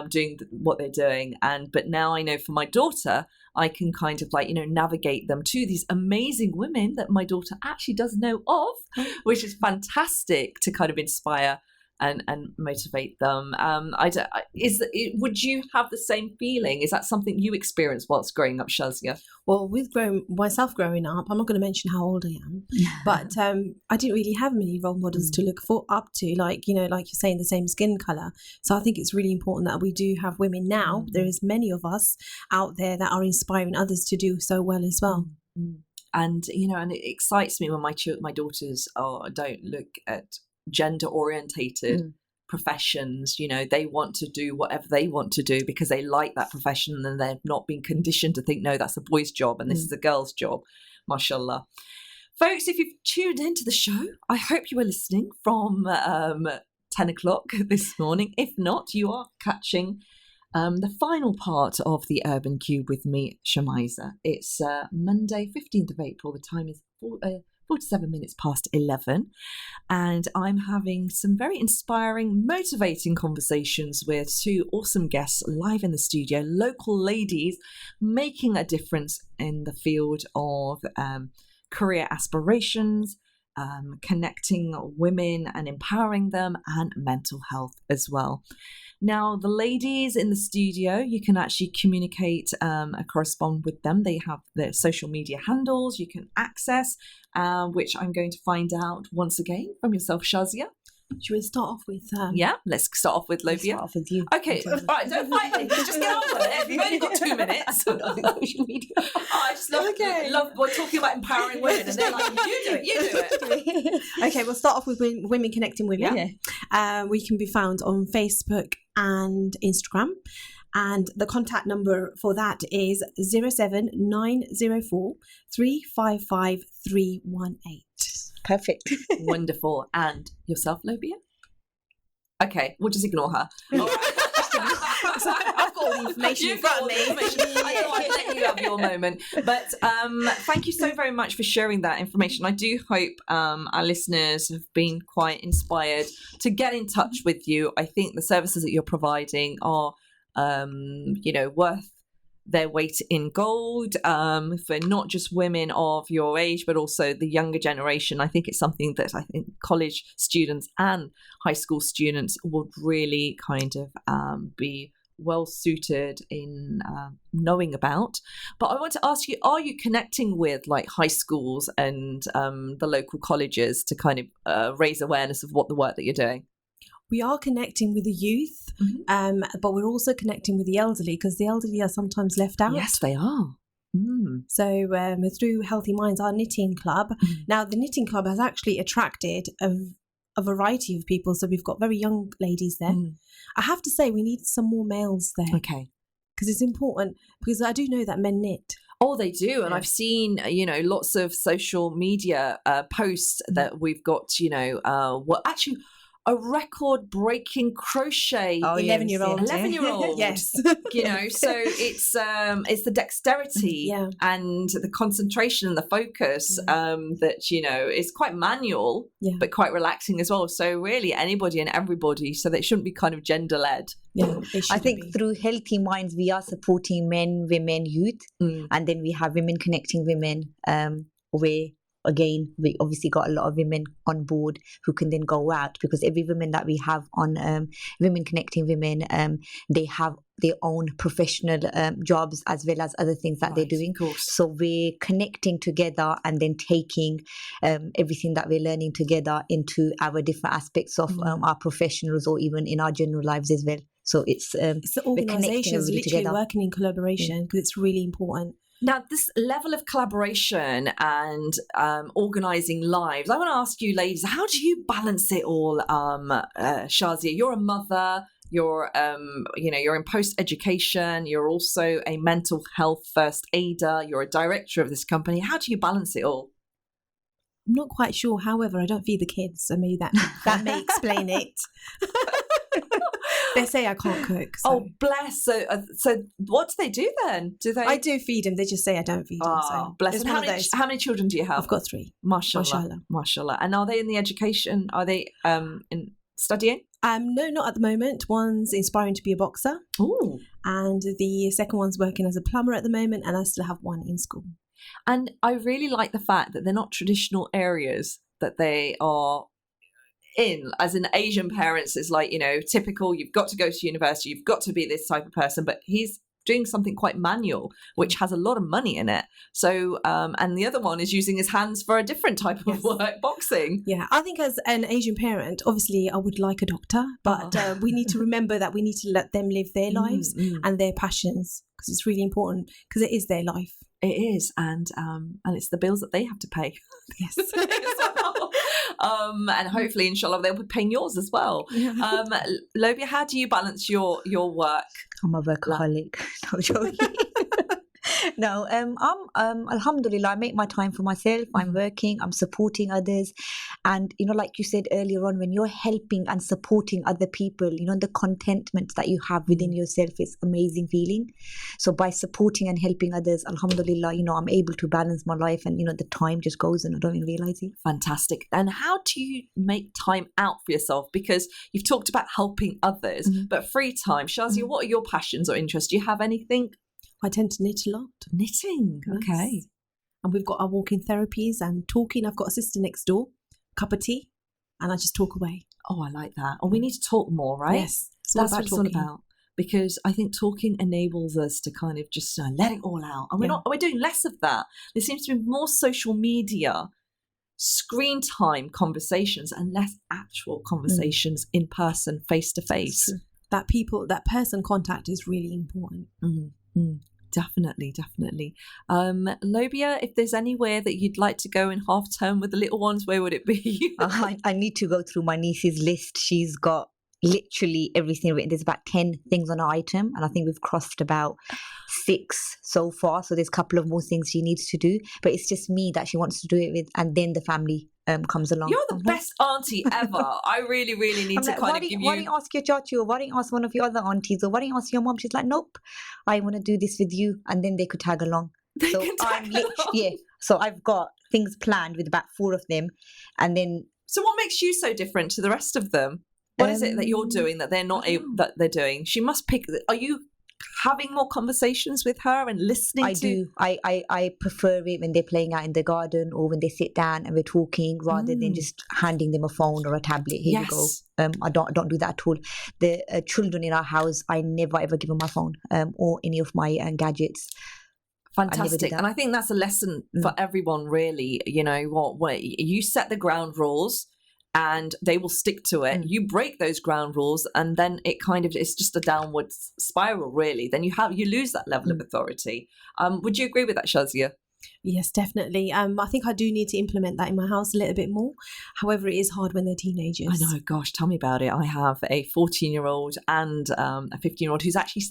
doing what they're doing. But now I know for my daughter, I can kind of navigate them to these amazing women that my daughter actually does know of, which is fantastic to kind of inspire and motivate them. Would you have the same feeling? Is that something you experienced whilst growing up, Shazia? Well, with myself growing up, I'm not going to mention how old I am, but I didn't really have many role models to look up to, like you're saying, the same skin colour. So I think it's really important that we do have women now. There is many of us out there that are inspiring others to do so well as well. And and it excites me when my daughters don't look at gender orientated professions. They want to do whatever they want to do because they like that profession, and they're not being conditioned to think, no, that's a boy's job and this is a girl's job. Mashallah. Folks, if you've tuned into the show, I hope you were listening from 10 o'clock this morning. If not, you are catching the final part of the Urban Cube with me, Shamiza. It's Monday, 15th of April. The time is 47 minutes past 11, and I'm having some very inspiring, motivating conversations with 2 awesome guests live in the studio, local ladies making a difference in the field of career aspirations, connecting women and empowering them, and mental health as well. Now, the ladies in the studio, you can actually communicate and correspond with them. They have their social media handles you can access, which I'm going to find out once again from yourself, Shazia. Should we start off with... Yeah, let's start off with Lobia. Start off with you. Okay, all right, don't fight me. Just get on with it. You've only got 2 minutes. Social media. I just love we're talking about empowering women, and they're like, you do it. Okay, we'll start off with Women Connecting Women. Yeah. We can be found on Facebook and Instagram. And the contact number for that is 07904 355 318. Perfect. Wonderful. And yourself, Lobia? Okay, we'll just ignore her. All right. So I've got all the information. You've got all the information. I know I'll let you have your moment. But thank you so very much for sharing that information. I do hope our listeners have been quite inspired to get in touch with you. I think the services that you're providing are, worth their weight in gold for not just women of your age, but also the younger generation. I think it's something that I think college students and high school students would really kind of be well suited in knowing about. But I want to ask you, are you connecting with like high schools and the local colleges to kind of raise awareness of what the work that you're doing? We are connecting with the youth, but we're also connecting with the elderly, because the elderly are sometimes left out. Yes, they are. So through Healthy Minds, our knitting club, now the knitting club has actually attracted a variety of people. So we've got very young ladies there. I have to say, we need some more males there. Okay. Because it's important, because I do know that men knit. Oh, they do. And I've seen, lots of social media posts that we've got, actually a record-breaking crochet 11-year-old. 11-year-old. Yes. So it's the dexterity and the concentration and the focus that, is quite manual, but quite relaxing as well. So really anybody and everybody, so that it shouldn't be kind of gender-led. Yeah, I think through Healthy Minds, we are supporting men, women, youth, and then we have Women Connecting Women, where again, we obviously got a lot of women on board who can then go out, because every woman that we have on Women Connecting Women, they have their own professional jobs as well as other things that they're doing. So we're connecting together and then taking everything that we're learning together into our different aspects of our professionals, or even in our general lives as well. So it's the organisations literally working in collaboration, because it's really important. Now, this level of collaboration and organising lives, I want to ask you, ladies, how do you balance it all? Shazia, you're a mother, you're in post-education, you're also a mental health first aider, you're a director of this company. How do you balance it all? I'm not quite sure. However, I don't feed the kids, so maybe that may explain it. They say I can't cook. So. Oh, bless. So what do they do then? Do they? I do feed them. They just say I don't feed them. So bless. And how many children do you have? I've got 3. Mashallah. And are they in the education? Are they in studying? No, not at the moment. One's inspiring to be a boxer. Ooh. And the second one's working as a plumber at the moment, and I still have one in school. And I really like the fact that they're not traditional areas that they are in. As in Asian parents, it's like, typical, you've got to go to university, you've got to be this type of person, but he's doing something quite manual, which has a lot of money in it. So and the other one is using his hands for a different type of work, boxing. Yeah, I think as an Asian parent, obviously I would like a doctor, but we need to remember that we need to let them live their lives and their passions, because it's really important, because it is their life. It is, and it's the bills that they have to pay. Yes. And hopefully, inshallah, they'll be paying yours as well. Lobia, how do you balance your work? I'm a workaholic. No joking. No, I'm alhamdulillah, I make my time for myself. I'm working, I'm supporting others. And, like you said earlier on, when you're helping and supporting other people, the contentment that you have within yourself is amazing feeling. So by supporting and helping others, alhamdulillah, I'm able to balance my life, and, the time just goes and I don't even realize it. Fantastic. And how do you make time out for yourself? Because you've talked about helping others, but free time. Shazia, what are your passions or interests? Do you have anything? I tend to knit a lot. Knitting, okay. Yes. And we've got our walking therapies and talking. I've got a sister next door, cup of tea, and I just talk away. Oh, I like that. And we need to talk more, right? Yes. That's what it's all about. Because I think talking enables us to kind of just let it all out. And we're doing less of that. There seems to be more social media, screen time conversations, and less actual conversations in person, face to face. That person contact is really important. Definitely. Lobia, if there's anywhere that you'd like to go in half term with the little ones, where would it be? I need to go through my niece's list. She's got literally everything written. There's about 10 things on her item, and I think we've crossed about 6 so far. So there's a couple of more things she needs to do, but it's just me that she wants to do it with, and then the family comes along. You're the best auntie ever. I really need to kind of give you. Why don't you ask your chachi, or why don't you ask one of your other aunties, or why don't you ask your mom? She's like, nope, I want to do this with you, and then they could tag along. So I've got things planned with about 4 of them, and then. So what makes you so different to the rest of them? What is it that you're doing that they're not able, that they're doing? She must pick. Are you having more conversations with her and listening I do. I prefer it when they're playing out in the garden or when they sit down and we're talking rather than just handing them a phone or a tablet. Here you go. I don't do that at all. The children in our house, I never ever give them my phone or any of my gadgets. Fantastic. And I think that's a lesson for everyone, really. You know, what you set the ground rules and they will stick to it. You break those ground rules and then it's just a downward spiral, really. Then you lose that level of authority. Would you agree with that, Shazia? Yes, definitely. I think I do need to implement that in my house a little bit more. However, it is hard when they're teenagers. I know, gosh, tell me about it. I have a 14-year-old and a 15-year-old who's actually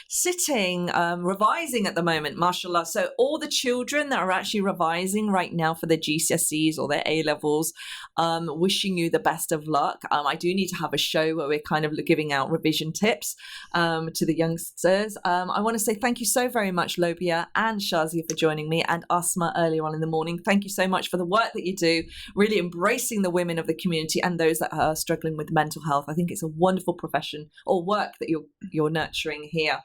sitting, revising at the moment, mashallah. So all the children that are actually revising right now for their GCSEs or their A-levels, wishing you the best of luck. I do need to have a show where we're kind of giving out revision tips to the youngsters. I want to say thank you so very much, Lobia and Shazia, for joining me, and Asma earlier on in the morning. Thank you so much for the work that you do, really embracing the women of the community and those that are struggling with mental health. I think it's a wonderful profession or work that you're nurturing here.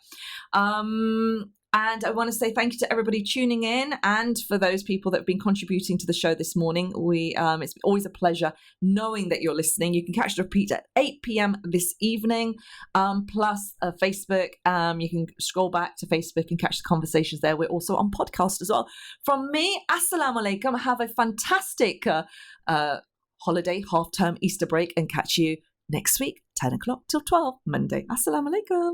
And I want to say thank you to everybody tuning in, and for those people that have been contributing to the show this morning. It's always a pleasure knowing that you're listening. You can catch the repeat at 8 p.m. this evening, plus Facebook. You can scroll back to Facebook and catch the conversations there. We're also on podcast as well. From me, Assalamu alaikum. Have a fantastic holiday, half-term, Easter break, and catch you next week, 10 o'clock till 12, Monday. Assalamu alaikum.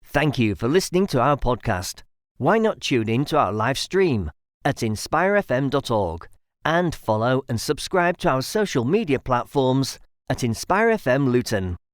Thank you for listening to our podcast. Why not tune in to our live stream at inspirefm.org and follow and subscribe to our social media platforms at Inspire FM Luton.